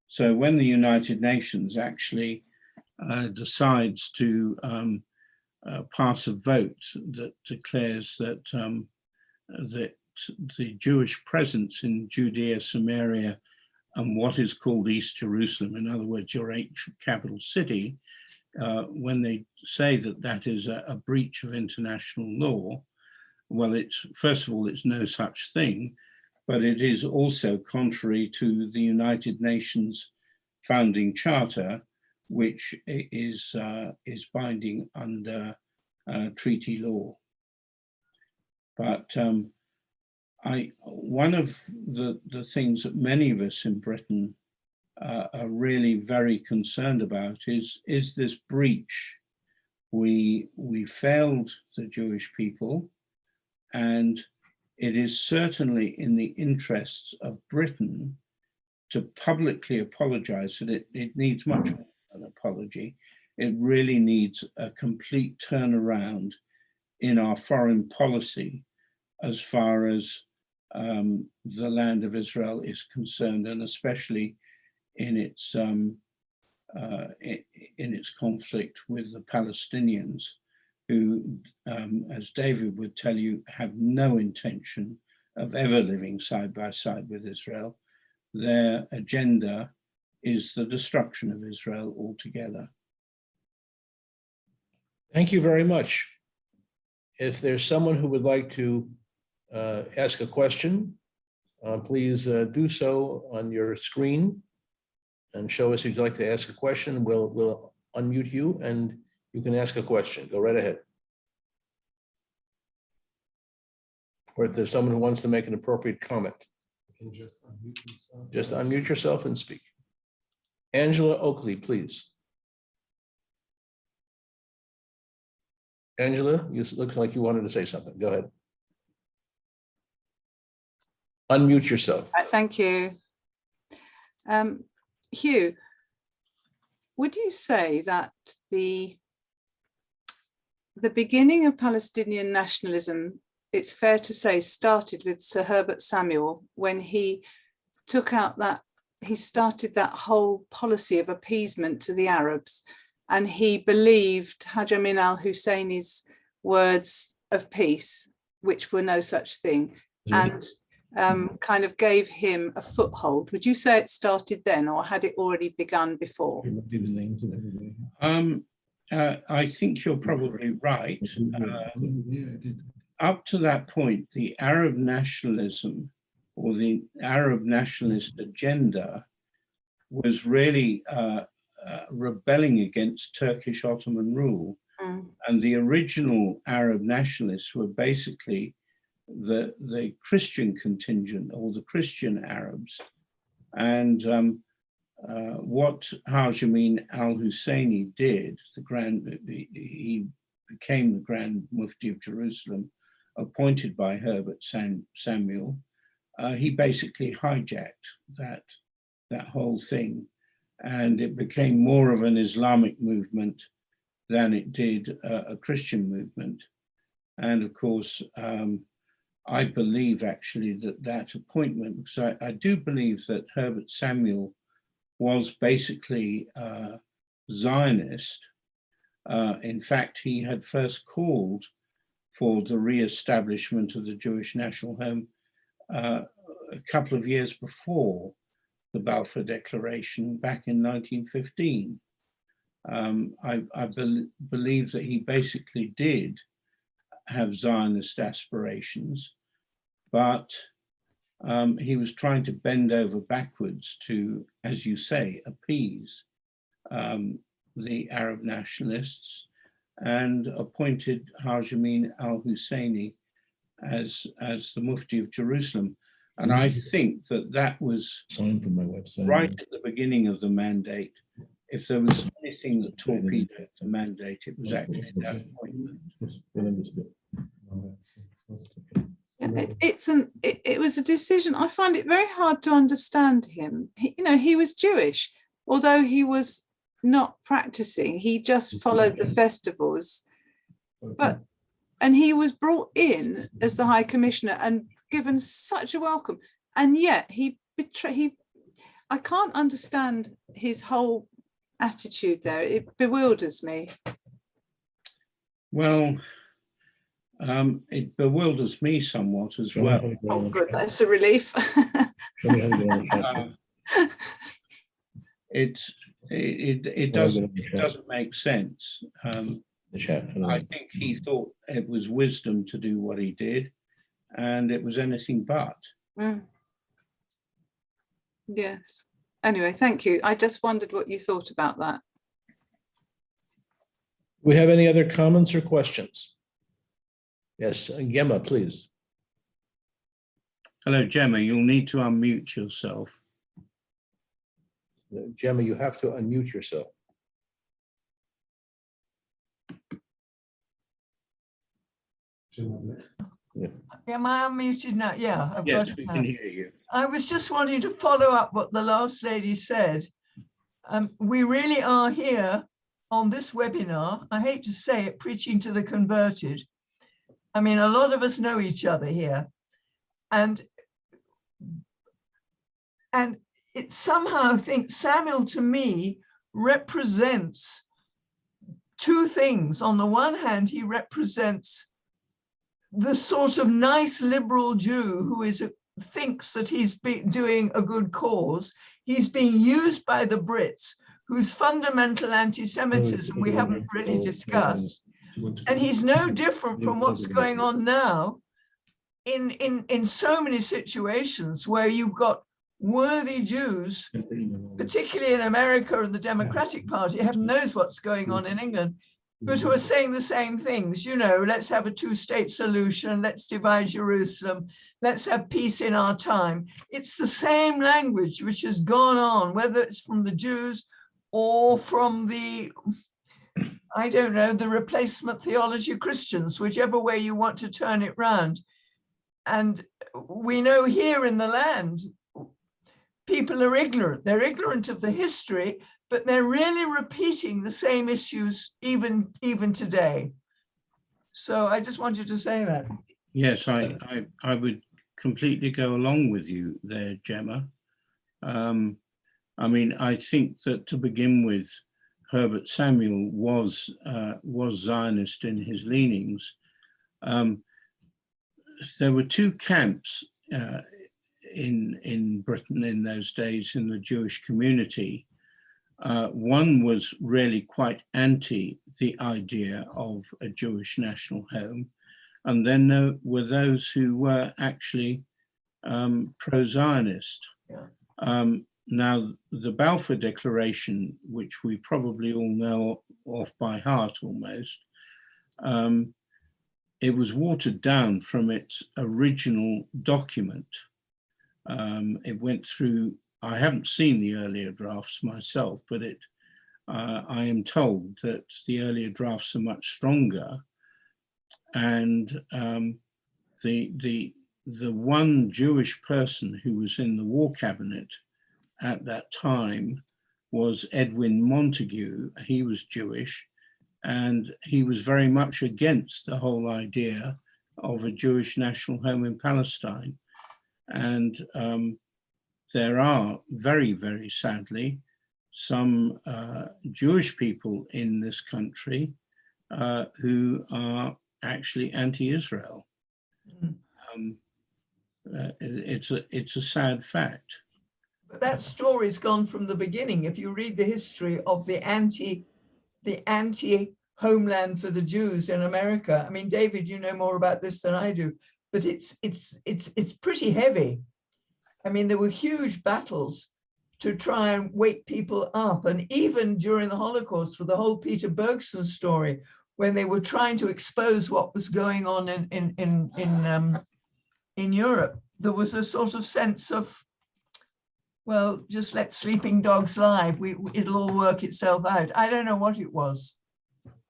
So when the United Nations actually decides to pass a vote that declares that that the Jewish presence in Judea, Samaria, and what is called East Jerusalem, in other words, your ancient capital city, when they say that that is a breach of international law, well, it's first of all, it's no such thing, but it is also contrary to the United Nations founding charter, which is binding under treaty law. But one of the things that many of us in Britain are really very concerned about is this breach. We failed the Jewish people, and it is certainly in the interests of Britain to publicly apologize, and it needs much more than an apology. It really needs a complete turnaround in our foreign policy as far as the land of Israel is concerned, and especially in its conflict with the Palestinians, who, as David would tell you, have no intention of ever living side by side with Israel. Their agenda is the destruction of Israel altogether. Thank you very much. If there's someone who would like to ask a question, please do so on your screen and show us if you'd like to ask a question. We'll unmute you and you can ask a question. Go right ahead. Or if there's someone who wants to make an appropriate comment. You can just unmute yourself. Just unmute yourself and speak. Angela Oakley, please. Angela, you look like you wanted to say something. Go ahead. Unmute yourself. Thank you. Hugh, would you say that the beginning of Palestinian nationalism, it's fair to say, started with Sir Herbert Samuel when he took out that, he started that whole policy of appeasement to the Arabs, and he believed Haj Amin al-Husseini's words of peace, which were no such thing, and kind of gave him a foothold. Would you say it started then, or had it already begun before? I think you're probably right. Up to that point, the Arab nationalism or the Arab nationalist agenda was really rebelling against Turkish Ottoman rule. And the original Arab nationalists were basically the Christian contingent, or the Christian Arabs. And what Haj Amin al-Husseini did, he became the Grand Mufti of Jerusalem, appointed by Herbert Samuel. He basically hijacked that whole thing, and it became more of an Islamic movement than it did a Christian movement. And of course, I believe actually that appointment, because I do believe that Herbert Samuel was basically Zionist. In fact, he had first called for the re-establishment of the Jewish national home a couple of years before the Balfour Declaration back in 1915. I believe that he basically did have Zionist aspirations, but he was trying to bend over backwards to, as you say, appease the Arab nationalists, and appointed Haj Amin al-Husseini as the Mufti of Jerusalem. And I think that that was from my website, right at the beginning of the mandate. If there was anything that torpedoed the mandate, it was actually that appointment. It was a decision. I find it very hard to understand him. He was Jewish, although he was not practicing. He just followed the festivals, and he was brought in as the High Commissioner and given such a welcome, and yet I can't understand his whole attitude there. It bewilders me. Well, it bewilders me somewhat as well. Oh, good, that's a relief. It doesn't make sense. I think he thought it was wisdom to do what he did, and it was anything but. Yes. Anyway, thank you. I just wondered what you thought about that. We have any other comments or questions? Yes, Gemma, please. Hello, Gemma. You'll need to unmute yourself. Gemma, you have to unmute yourself. Am I unmuted now? Yeah, I've Yes, got it we now. can hear you. I was just wanting to follow up what the last lady said. We really are here on this webinar, I hate to say it, preaching to the converted. I mean, a lot of us know each other here. And it somehow, I think Samuel, to me, represents two things. On the one hand, he represents the sort of nice liberal Jew who thinks that he's doing a good cause. He's being used by the Brits, whose fundamental anti-Semitism we haven't really discussed. And he's no different from what's going on now in so many situations where you've got worthy Jews, particularly in America and the Democratic Party, heaven knows what's going on in England, but who are saying the same things. You know, let's have a two-state solution, let's divide Jerusalem, let's have peace in our time. It's the same language which has gone on, whether it's from the Jews or from the, I don't know, the replacement theology Christians, whichever way you want to turn it round. And we know here in the land, people are ignorant. They're ignorant of the history, but they're really repeating the same issues even today. So I just wanted to say that. Yes, I would completely go along with you there, Gemma. I mean, I think that to begin with, Herbert Samuel was Zionist in his leanings. There were two camps in Britain in those days in the Jewish community. One was really quite anti the idea of a Jewish national home. And then there were those who were actually pro-Zionist. Yeah. Now, the Balfour Declaration, which we probably all know off by heart almost, it was watered down from its original document. It went through, I haven't seen the earlier drafts myself, but I am told that the earlier drafts are much stronger. And the one Jewish person who was in the War Cabinet at that time was Edwin Montagu. He was Jewish, and he was very much against the whole idea of a Jewish national home in Palestine. And there are very, very sadly some Jewish people in this country who are actually anti-Israel. It's a sad fact. But that story's gone from the beginning. If you read the history of the anti-Hamas homeland for the Jews in America. I mean, David, you know more about this than I do, but it's pretty heavy. I mean, there were huge battles to try and wake people up. And even during the Holocaust, with the whole Peter Bergson story, when they were trying to expose what was going on in Europe, there was a sort of sense of, well, just let sleeping dogs lie. It'll all work itself out. I don't know what it was.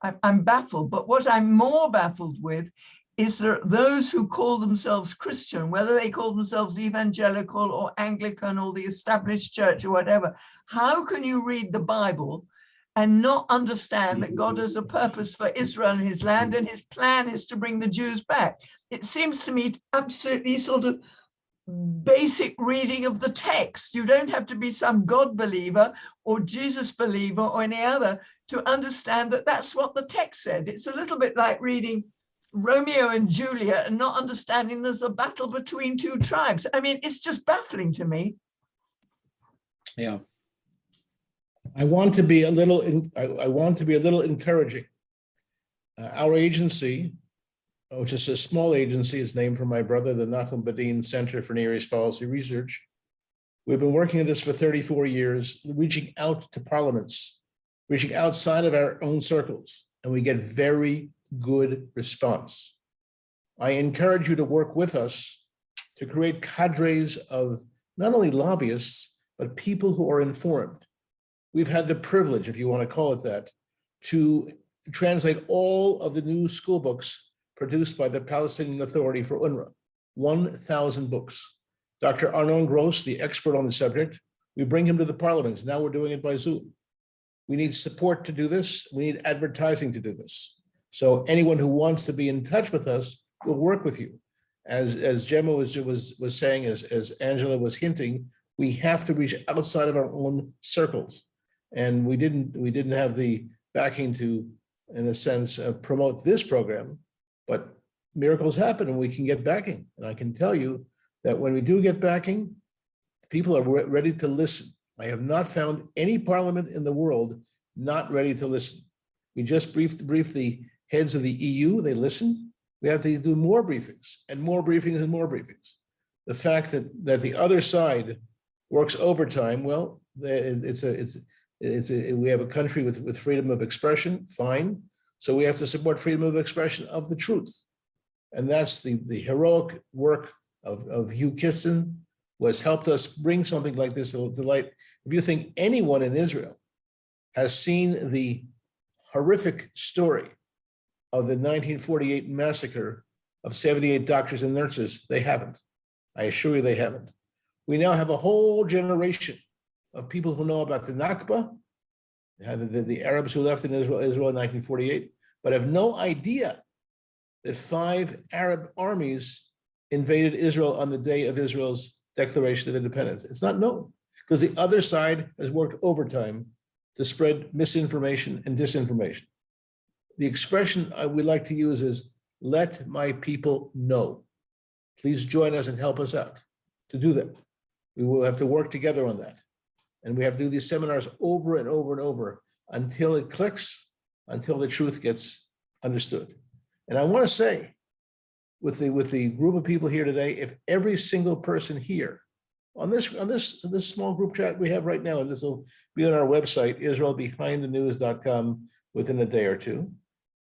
I'm baffled. But what I'm more baffled with is there those who call themselves Christian, whether they call themselves evangelical or Anglican or the established church or whatever. How can you read the Bible and not understand that God has a purpose for Israel and his land, and his plan is to bring the Jews back? It seems to me absolutely sort of basic reading of the text. You don't have to be some God believer or Jesus believer or any other to understand that that's what the text said. It's a little bit like reading Romeo and Juliet and not understanding there's a battle between two tribes. I mean, it's just baffling to me. Yeah. I want to be a little encouraging. Our agency, which is a small agency, is named for my brother, the Nachum Badin Center for Near East Policy Research. We've been working on this for 34 years, reaching out to parliaments, reaching outside of our own circles, and we get very good response. I encourage you to work with us to create cadres of not only lobbyists, but people who are informed. We've had the privilege, if you want to call it that, to translate all of the new school books produced by the Palestinian Authority for UNRWA, 1,000 books. Dr. Arnon Gross, the expert on the subject, we bring him to the parliaments. Now we're doing it by Zoom. We need support to do this. We need advertising to do this. So anyone who wants to be in touch with us will work with you. As Gemma was saying, as Angela was hinting, we have to reach outside of our own circles. And we didn't have the backing to, in a sense, promote this program, but miracles happen and we can get backing. And I can tell you that when we do get backing, people are ready to listen. I have not found any parliament in the world not ready to listen. We just briefed the heads of the EU, they listened. We have to do more briefings and more briefings and more briefings. The fact that the other side works overtime, well, we have a country with freedom of expression, fine. So we have to support freedom of expression of the truth. And that's the heroic work of Hugh Kitson, who has helped us bring something like this to light. If you think anyone in Israel has seen the horrific story of the 1948 massacre of 78 doctors and nurses, they haven't. I assure you they haven't. We now have a whole generation of people who know about the Nakba, the Arabs who left in Israel in 1948, but have no idea that 5 Arab armies invaded Israel on the day of Israel's Declaration of Independence. It's not known because the other side has worked overtime to spread misinformation and disinformation. The expression we like to use is, let my people know. Please join us and help us out to do that. We will have to work together on that. And we have to do these seminars over and over and over until it clicks, until the truth gets understood. And I want to say, with the group of people here today, if every single person here on this small group chat we have right now, and this will be on our website, israelbehindthenews.com, within a day or two,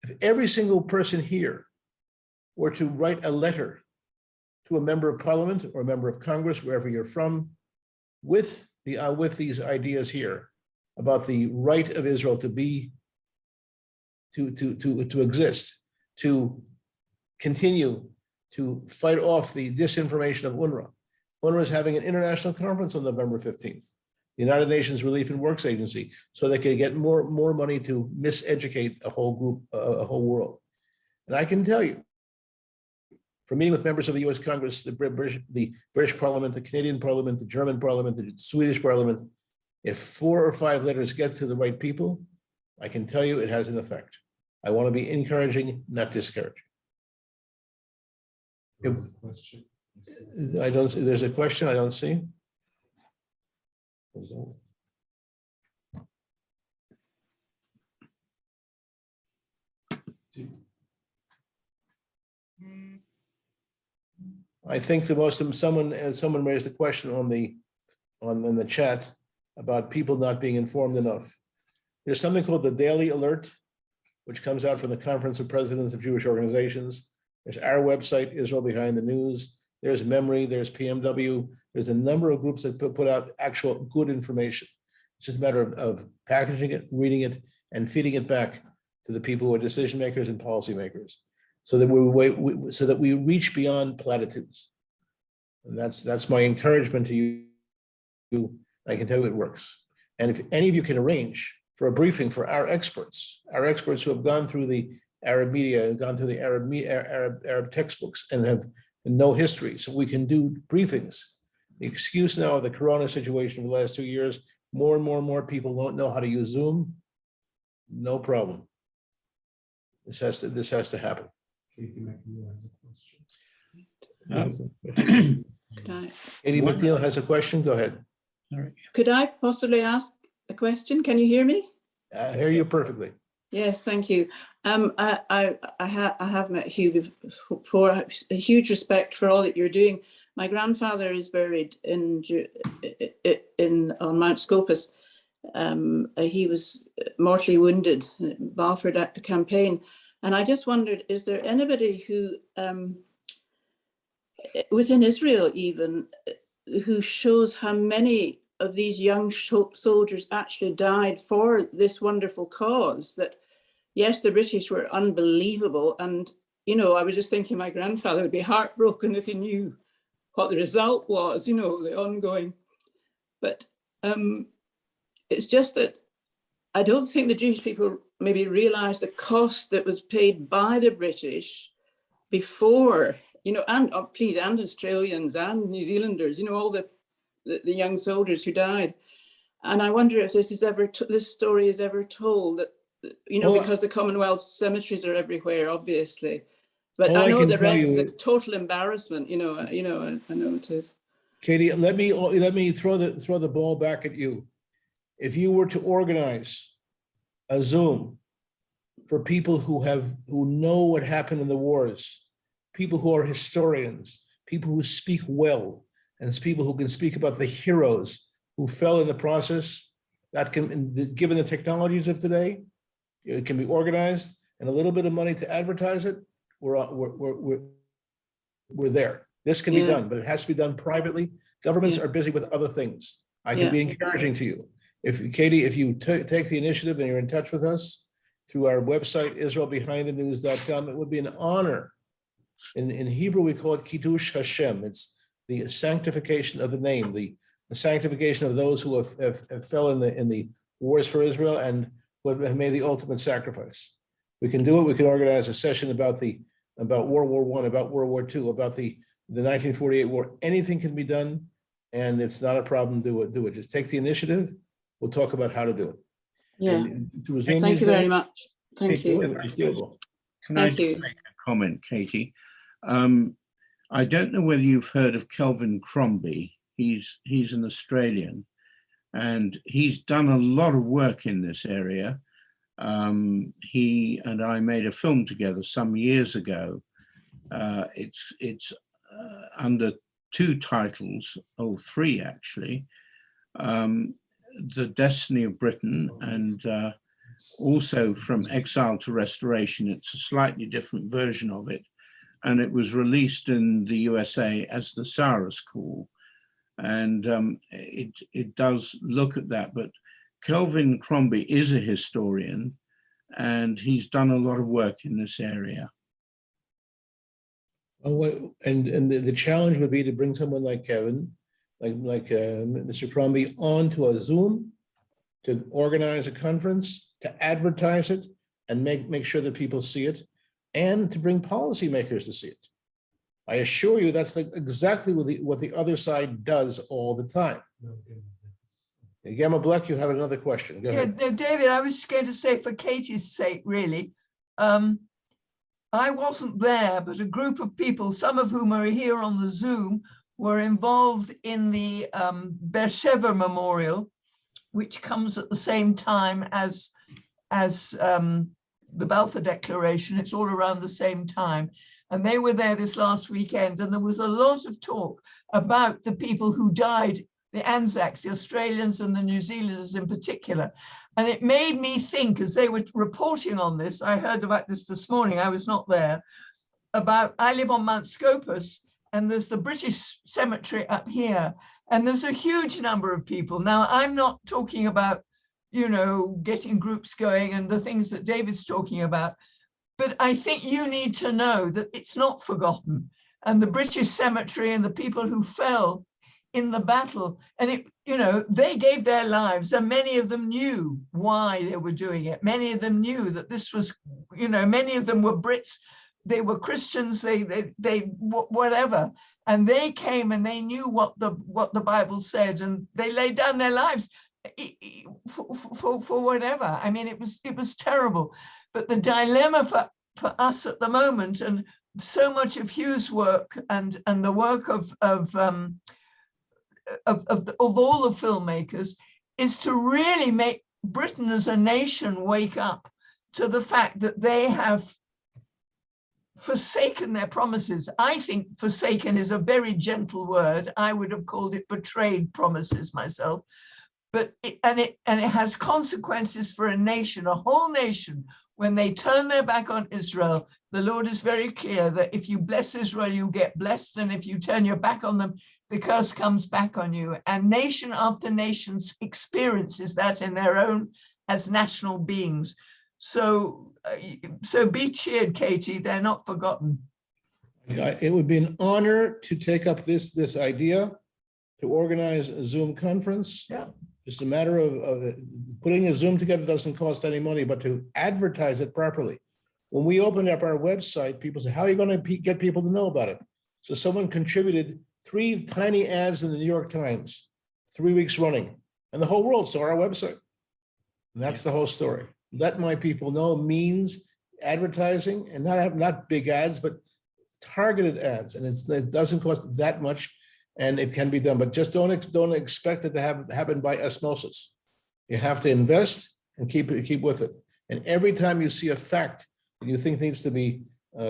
if every single person here were to write a letter to a member of parliament or a member of Congress, wherever you're from, with these ideas here about the right of Israel to exist, to continue to fight off the disinformation of UNRWA. UNRWA is having an international conference on November 15th, the United Nations Relief and Works Agency, so they can get more money to miseducate a whole group, a whole world. And I can tell you, from meeting with members of the US Congress, the British Parliament, the Canadian Parliament, the German Parliament, the Swedish Parliament, if 4 or 5 letters get to the right people, I can tell you it has an effect. I want to be encouraging, not discouraging. I don't see, there's a question I don't see. I think the most, someone raised a question in the chat about people not being informed enough. There's something called the Daily Alert, which comes out from the Conference of Presidents of Jewish Organizations. There's our website, Israel Behind the News. There's Memory, there's PMW. There's a number of groups that put out actual good information. It's just a matter of packaging it, reading it, and feeding it back to the people who are decision makers and policy makers, so that we reach beyond platitudes. And that's my encouragement to you. I can tell you it works. And if any of you can arrange for a briefing for our experts who have gone through the Arab media and gone through the Arab textbooks and have no history, so we can do briefings. The excuse now of the Corona situation for the last 2 years, more and more people don't know how to use Zoom. No problem. This has to happen. Katie McNeil has a question. Go ahead. Could I possibly ask a question? Can you hear me? I hear you perfectly. Yes, thank you. I have met Hugh before. A huge respect for all that you're doing. My grandfather is buried on Mount Scopus. He was mortally wounded in the Balfour campaign, and I just wondered: is there anybody who, within Israel even, who shows how many of these young soldiers actually died for this wonderful cause? That yes, the British were unbelievable, and you know, I was just thinking my grandfather would be heartbroken if he knew what the result was, you know, the ongoing. But it's just that I don't think the Jewish people maybe realize the cost that was paid by the British before, you know, and please, and Australians and New Zealanders, you know, all the young soldiers who died. And I wonder if this is ever this story is ever told, that, you know, because the Commonwealth cemeteries are everywhere, obviously. But I know the rest is a total embarrassment. I know it is. Katie, let me throw the ball back at you. If you were to organize a Zoom for people who know what happened in the wars, people who are historians, people who speak well, and people who can speak about the heroes who fell in the process, that can, given the technologies of today, it can be organized, and a little bit of money to advertise it, we're there. This can be done, but it has to be done privately. Governments are busy with other things. I can be encouraging to you. Katie, if you take the initiative and you're in touch with us through our website, israelbehindthenews.com, it would be an honor. In Hebrew, we call it Kiddush Hashem. It's the sanctification of the name, the sanctification of those who have fell in the wars for Israel and who have made the ultimate sacrifice. We can do it. We can organize a session about World War I, about World War II, about the 1948 war. Anything can be done, and it's not a problem. Do it. Just take the initiative. We'll talk about how to do it. Yeah. Thank you very much. Thank you. Can I just make a comment, Katie? I don't know whether you've heard of Kelvin Crombie. He's an Australian, and he's done a lot of work in this area. He and I made a film together some years ago. It's under 2 titles, three actually. The Destiny of Britain, and also From Exile to Restoration. It's a slightly different version of it, and it was released in the USA as the Cyrus Call, and it does look at that. But Kelvin Crombie is a historian, and he's done a lot of work in this area. Oh, and the challenge would be to bring someone like Kevin, like Mr. Crombie, onto a Zoom to organize a conference, to advertise it, and make sure that people see it, and to bring policymakers to see it. I assure you, that's exactly what the other side does all the time. Gamma Black, you have another question. Go ahead. No, David, I was just going to say, for Katie's sake, really, I wasn't there, but a group of people, some of whom are here on the Zoom, were involved in the Beersheba Memorial, which comes at the same time as the Balfour Declaration. It's all around the same time. and they were there this last weekend, and there was a lot of talk about the people who died, the Anzacs, the Australians and the New Zealanders in particular. And it made me think, as they were reporting on this, I heard about this morning, I was not there, I live on Mount Scopus, and there's the British cemetery up here, and there's a huge number of people. Now, I'm not talking about, you know, getting groups going and the things that David's talking about, but I think you need to know that it's not forgotten. And the British cemetery and the people who fell in the battle, and it, you know, they gave their lives, and many of them knew why they were doing it. Many of them knew that this was, you know, many of them were Brits, they were Christians, they whatever, and they came and they knew what the Bible said, and they laid down their lives for whatever. I mean, it was terrible. But the dilemma for us at the moment, and so much of Hugh's work and the work of all the filmmakers, is to really make Britain as a nation wake up to the fact that they have forsaken their promises. I think forsaken is a very gentle word. I would have called it betrayed promises myself. But it has consequences for a nation, a whole nation. When they turn their back on Israel, the Lord is very clear that if you bless Israel, you get blessed. And if you turn your back on them, the curse comes back on you. And nation after nation experiences that in their own as national beings. So be cheered, Katie, they're not forgotten. It would be an honor to take up this idea, to organize a Zoom conference. Yeah. It's a matter of putting a Zoom together doesn't cost any money, but to advertise it properly. When we opened up our website, people say, how are you going to get people to know about it? So someone contributed 3 tiny ads in the New York Times, 3 weeks running, and the whole world saw our website. And that's the whole story. Let my people know means advertising, and not big ads, but targeted ads. And it doesn't cost that much, and it can be done, but just don't expect it to happen by osmosis. You have to invest and keep with it. And every time you see a fact that you think needs to be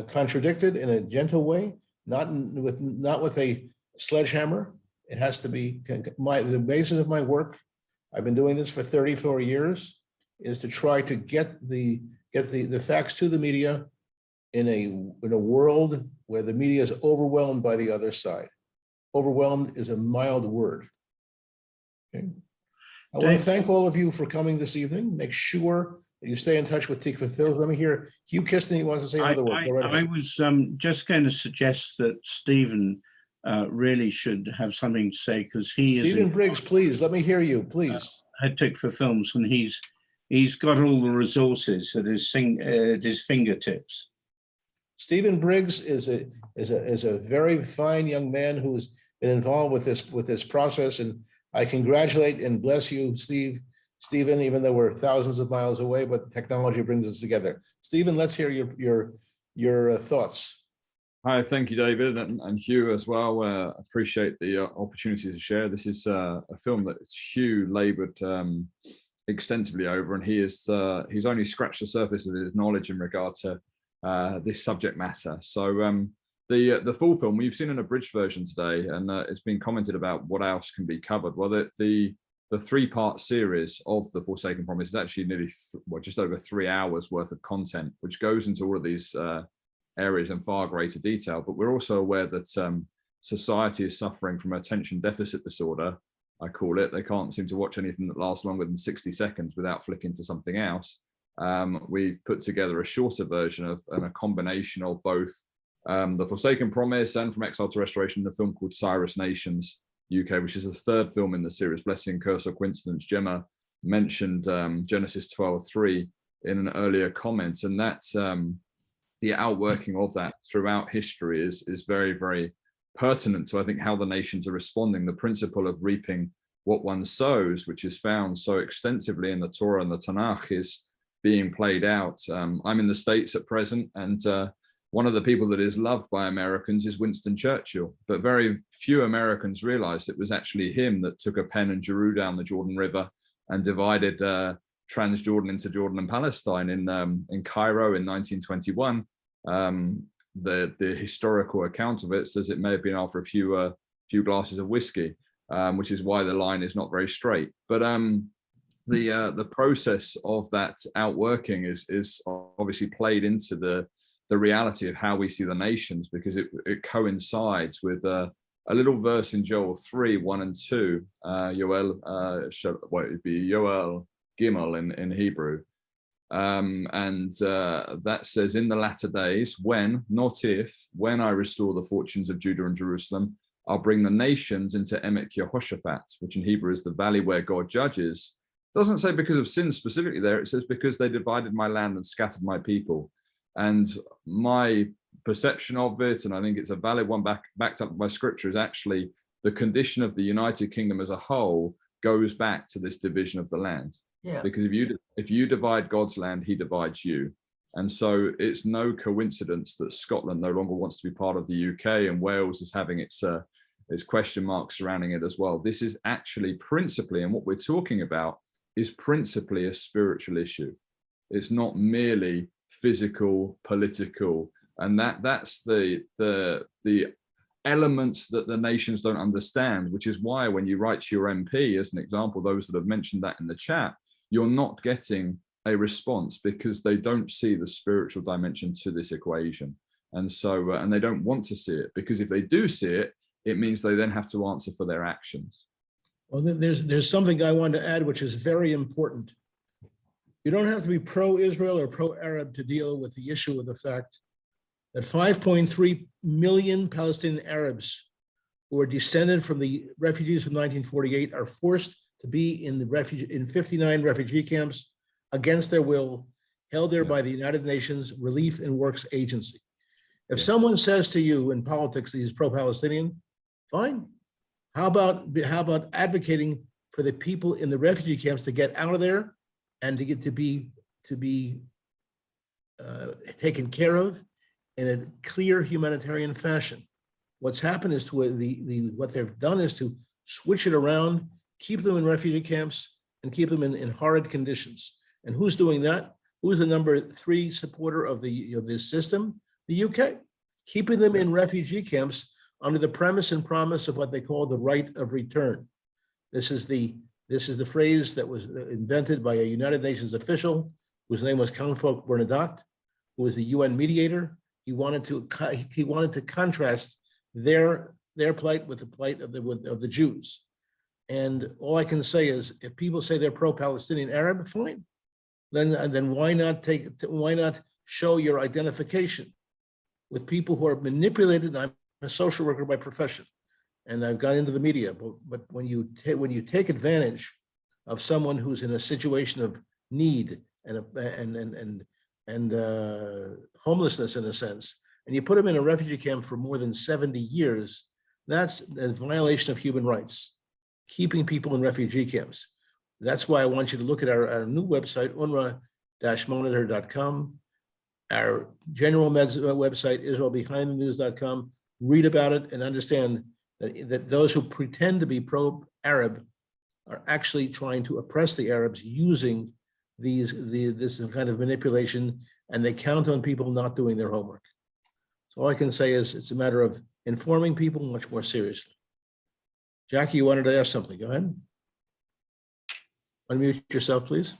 contradicted in a gentle way, not with a sledgehammer, it has to be the basis of my work. I've been doing this for 34 years, is to try to get the facts to the media in a world where the media is overwhelmed by the other side. Overwhelmed is a mild word. Okay. I want to thank all of you for coming this evening. Make sure that you stay in touch with Tikva Phils. Let me hear Hugh Kiston wants to say another word. I was just going to suggest that Stephen really should have something to say, because he is Stephen Briggs, please let me hear you, please. Head Tikva Films, and he's got all the resources at his fingertips. Stephen Briggs is a very fine young man who's been involved with this process, and I congratulate and bless you, Stephen, even though we're thousands of miles away, but technology brings us together. Stephen, let's hear your thoughts. Hi, thank you, David, and Hugh as well. Appreciate the opportunity to share. This is a film that Hugh laboured extensively over, and he's only scratched the surface of his knowledge in regard to this subject matter. So the full film we've seen an abridged version today, and it's been commented about what else can be covered. Well, the 3-part series of The Forsaken Promise is actually nearly just over 3 hours worth of content, which goes into all of these areas in far greater detail. But we're also aware that society is suffering from attention deficit disorder, I call it. They can't seem to watch anything that lasts longer than 60 seconds without flicking to something else. We've put together a shorter version of, and a combination of both The Forsaken Promise and From Exile to Restoration, the film called Cyrus Nations UK, which is the 3rd film in the series. Blessing, Curse, or Coincidence. Gemma mentioned Genesis 12:3 in an earlier comment, and that the outworking of that throughout history is very, very pertinent to, I think, how the nations are responding. The principle of reaping what one sows, which is found so extensively in the Torah and the Tanakh, is being played out. I'm in the States at present, and one of the people that is loved by Americans is Winston Churchill, but very few Americans realized it was actually him that took a pen and drew down the Jordan River and divided Transjordan into Jordan and Palestine in Cairo in 1921. the historical account of it says it may have been after a few glasses of whiskey, which is why the line is not very straight. But the process of that outworking is obviously played into the reality of how we see the nations, because it coincides with a little verse in Joel 3:1-2, it'd be Yoel Gimel in Hebrew. That says, in the latter days, when, not if, when I restore the fortunes of Judah and Jerusalem, I'll bring the nations into Emek Yehoshaphat, which in Hebrew is the valley where God judges. It doesn't say because of sin specifically there, it says because they divided my land and scattered my people. And my perception of it, and I think it's a valid one backed up by scripture, is actually the condition of the United Kingdom as a whole goes back to this division of the land. Yeah. Because if you divide God's land, he divides you. And so it's no coincidence that Scotland no longer wants to be part of the UK, and Wales is having its question marks surrounding it as well. This is actually principally, and what we're talking about is principally a spiritual issue. It's not merely physical, political, and that's the elements that the nations don't understand, which is why when you write to your MP, as an example, those that have mentioned that in the chat, you're not getting a response because they don't see the spiritual dimension to this equation. And so, and they don't want to see it, because if they do see it, it means they then have to answer for their actions. Well, there's something I want to add, which is very important. You don't have to be pro-Israel or pro-Arab to deal with the issue of the fact that 5.3 million Palestinian Arabs who are descended from the refugees of 1948 are forced to be in 59 refugee camps against their will, held there by the United Nations Relief and Works Agency. If someone says to you in politics that he's pro-Palestinian, fine. How about advocating for the people in the refugee camps to get out of there and to get to be taken care of in a clear humanitarian fashion? What's happened is what they've done is to switch it around, keep them in refugee camps, and keep them in horrid conditions. And who's doing that? Who's the number 3 supporter of this system? The UK, keeping them in refugee camps under the premise and promise of what they call the right of return. This is the phrase that was invented by a United Nations official whose name was Count Folk Bernadotte, who was the UN mediator. He wanted to contrast their plight with the plight of the Jews. And all I can say is, if people say they're pro-Palestinian Arab, fine. Then why not show your identification with people who are manipulated? I'm a social worker by profession, and I've gone into the media. But when you take advantage of someone who's in a situation of need and homelessness in a sense, and you put them in a refugee camp for more than 70 years, that's a violation of human rights, keeping people in refugee camps. That's why I want you to look at our new website, unrwa-monitor.com, our general website, israelbehindthenews.com. Read about it and understand that those who pretend to be pro-Arab are actually trying to oppress the Arabs using this kind of manipulation, and they count on people not doing their homework. So all I can say is it's a matter of informing people much more seriously. Jackie, you wanted to ask something. Go ahead. Unmute yourself, please.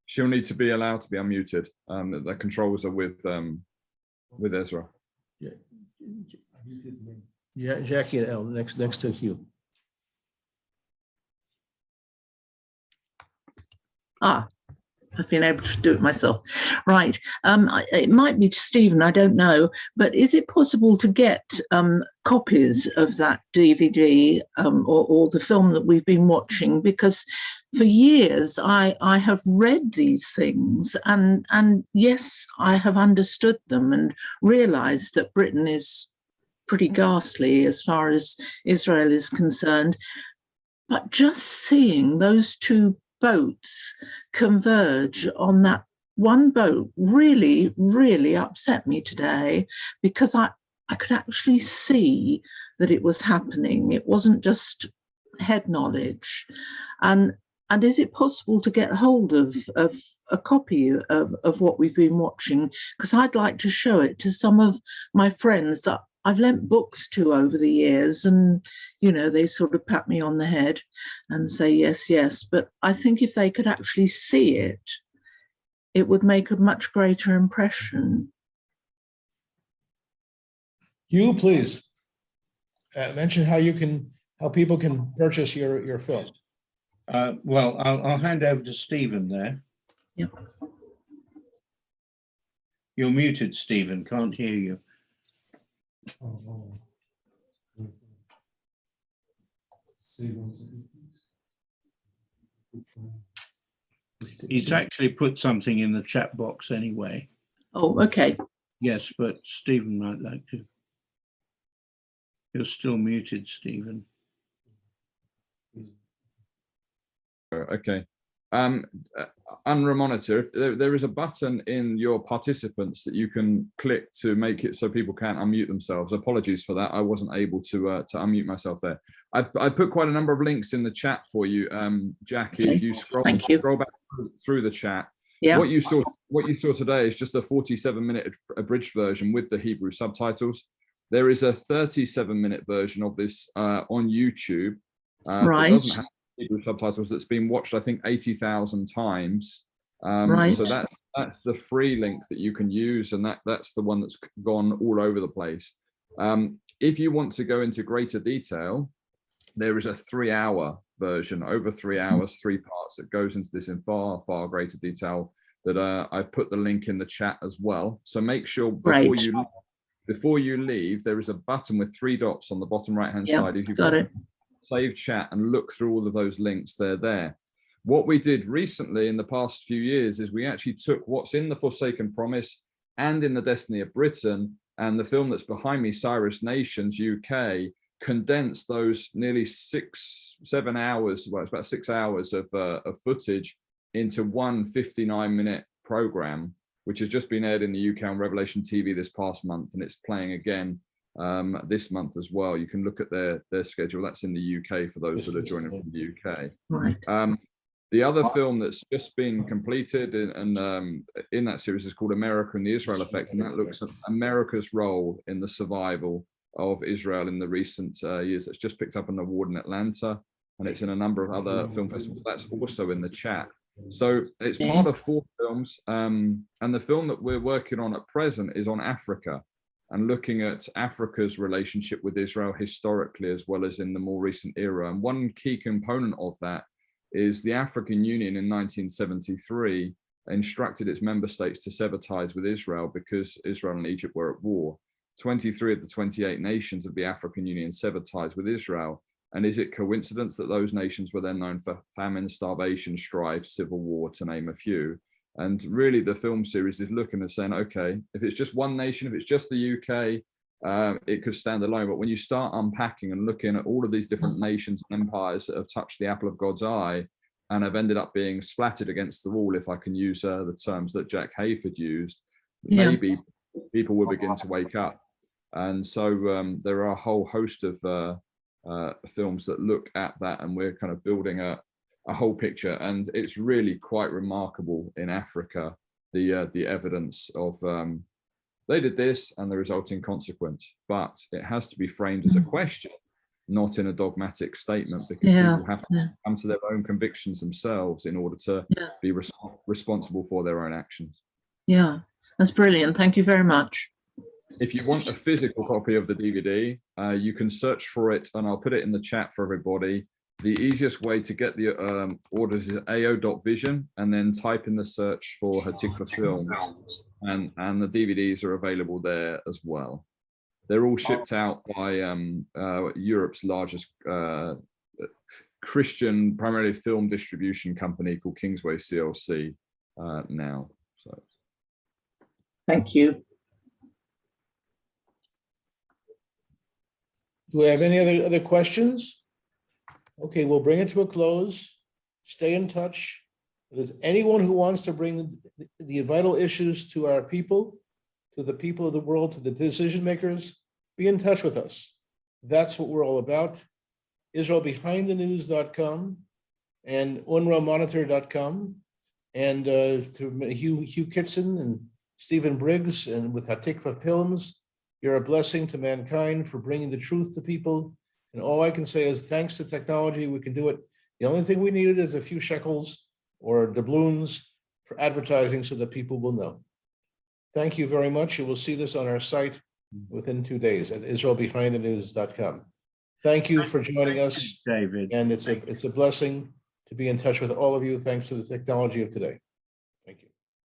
She'll need to be allowed to be unmuted. The controls are with Ezra. Yeah, Jackie and Elle next to Hugh. I've been able to do it myself. Right. It might be to Stephen, I don't know, but is it possible to get copies of that DVD or the film that we've been watching? Because for years I have read these things and yes, I have understood them and realized that Britain is pretty ghastly as far as Israel is concerned. But just seeing those two boats converge on that one boat really, really upset me today, because I could actually see that it was happening. It wasn't just head knowledge. And And is it possible to get hold of a copy of what we've been watching? Because I'd like to show it to some of my friends that I've lent books to over the years, and, you know, they sort of pat me on the head and say, yes, yes. But I think if they could actually see it, it would make a much greater impression. You, please, mention how people can purchase your film. Well, I'll hand over to Stephen there. Yep. You're muted, Stephen. Can't hear you. He's actually put something in the chat box anyway. Oh, okay. Yes, but Stephen might like to. You're still muted, Stephen. Okay. Unmonitor, there is a button in your participants that you can click to make it so people can't unmute themselves. Apologies for that. I wasn't able to unmute myself there. I put quite a number of links in the chat for you, Jackie. Okay. If you scroll back through the chat, yeah. What you saw today is just a 47-minute abridged version with the Hebrew subtitles. There is a 37-minute version of this on YouTube. Right. That doesn't have Hebrew subtitles, that's been watched, I think, 80,000 times. Right. So that's the free link that you can use, and that's the one that's gone all over the place. If you want to go into greater detail, there is a 3-hour version, over 3 hours, 3 parts, that goes into this in far, far greater detail, that I put the link in the chat as well. So make sure before you leave, there is a button with 3 dots on the bottom right-hand side. If you've got it. Save chat and look through all of those links, they're there. What we did recently in the past few years is we actually took what's in The Forsaken Promise and in The Destiny of Britain, and the film that's behind me, Cyrus Nations UK, condensed those nearly 6-7 hours, well, it's about 6 hours of footage into one 59-minute program, which has just been aired in the UK on Revelation TV this past month, and it's playing again this month as well. You can look at their schedule. That's in the UK for those that are joining from the UK. Right. The other film that's just been completed and in that series is called America and the Israel Effect, and that looks at America's role in the survival of Israel in the recent years. That's just picked up an award in Atlanta, and it's in a number of other film festivals. That's also in the chat. So it's part of 4 films, and the film that we're working on at present is on Africa, and looking at Africa's relationship with Israel historically as well as in the more recent era. And one key component of that is the African Union in 1973 instructed its member states to sever ties with Israel because Israel and Egypt were at war. 23 of the 28 nations of the African Union severed ties with Israel. And is it coincidence that those nations were then known for famine, starvation, strife, civil war, to name a few? And really the film series is looking and saying, okay, if it's just one nation, if it's just the UK, it could stand alone. But when you start unpacking and looking at all of these different nations and empires that have touched the apple of God's eye and have ended up being splattered against the wall, if I can use the terms that Jack Hayford used, maybe people will begin to wake up. And so there are a whole host of films that look at that, and we're kind of building a whole picture, and it's really quite remarkable in Africa, the evidence of they did this and the resulting consequence, but it has to be framed as a question, not in a dogmatic statement, because people have to come to their own convictions themselves in order to be responsible for their own actions. Yeah, that's brilliant. Thank you very much. If you want a physical copy of the DVD, you can search for it, and I'll put it in the chat for everybody. The easiest way to get the orders is ao.vision, and then type in the search for Hatikva Films, and the DVDs are available there as well. They're all shipped out by Europe's largest Christian, primarily film distribution company called Kingsway CLC now. So, thank you. Do we have any other questions? Okay, we'll bring it to a close. Stay in touch. If there's anyone who wants to bring the vital issues to our people, to the people of the world, to the decision makers, be in touch with us. That's what we're all about. IsraelBehindTheNews.com. and UNRWAmonitor.com, and to Hugh Kitson and Stephen Briggs, and with Hatikva Films. You're a blessing to mankind for bringing the truth to people. And all I can say is thanks to technology, we can do it. The only thing we needed is a few shekels or doubloons for advertising so that people will know. Thank you very much. You will see this on our site within 2 days at IsraelBehindTheNews.com. Thank you for joining us, David. And it's a blessing to be in touch with all of you, thanks to the technology of today.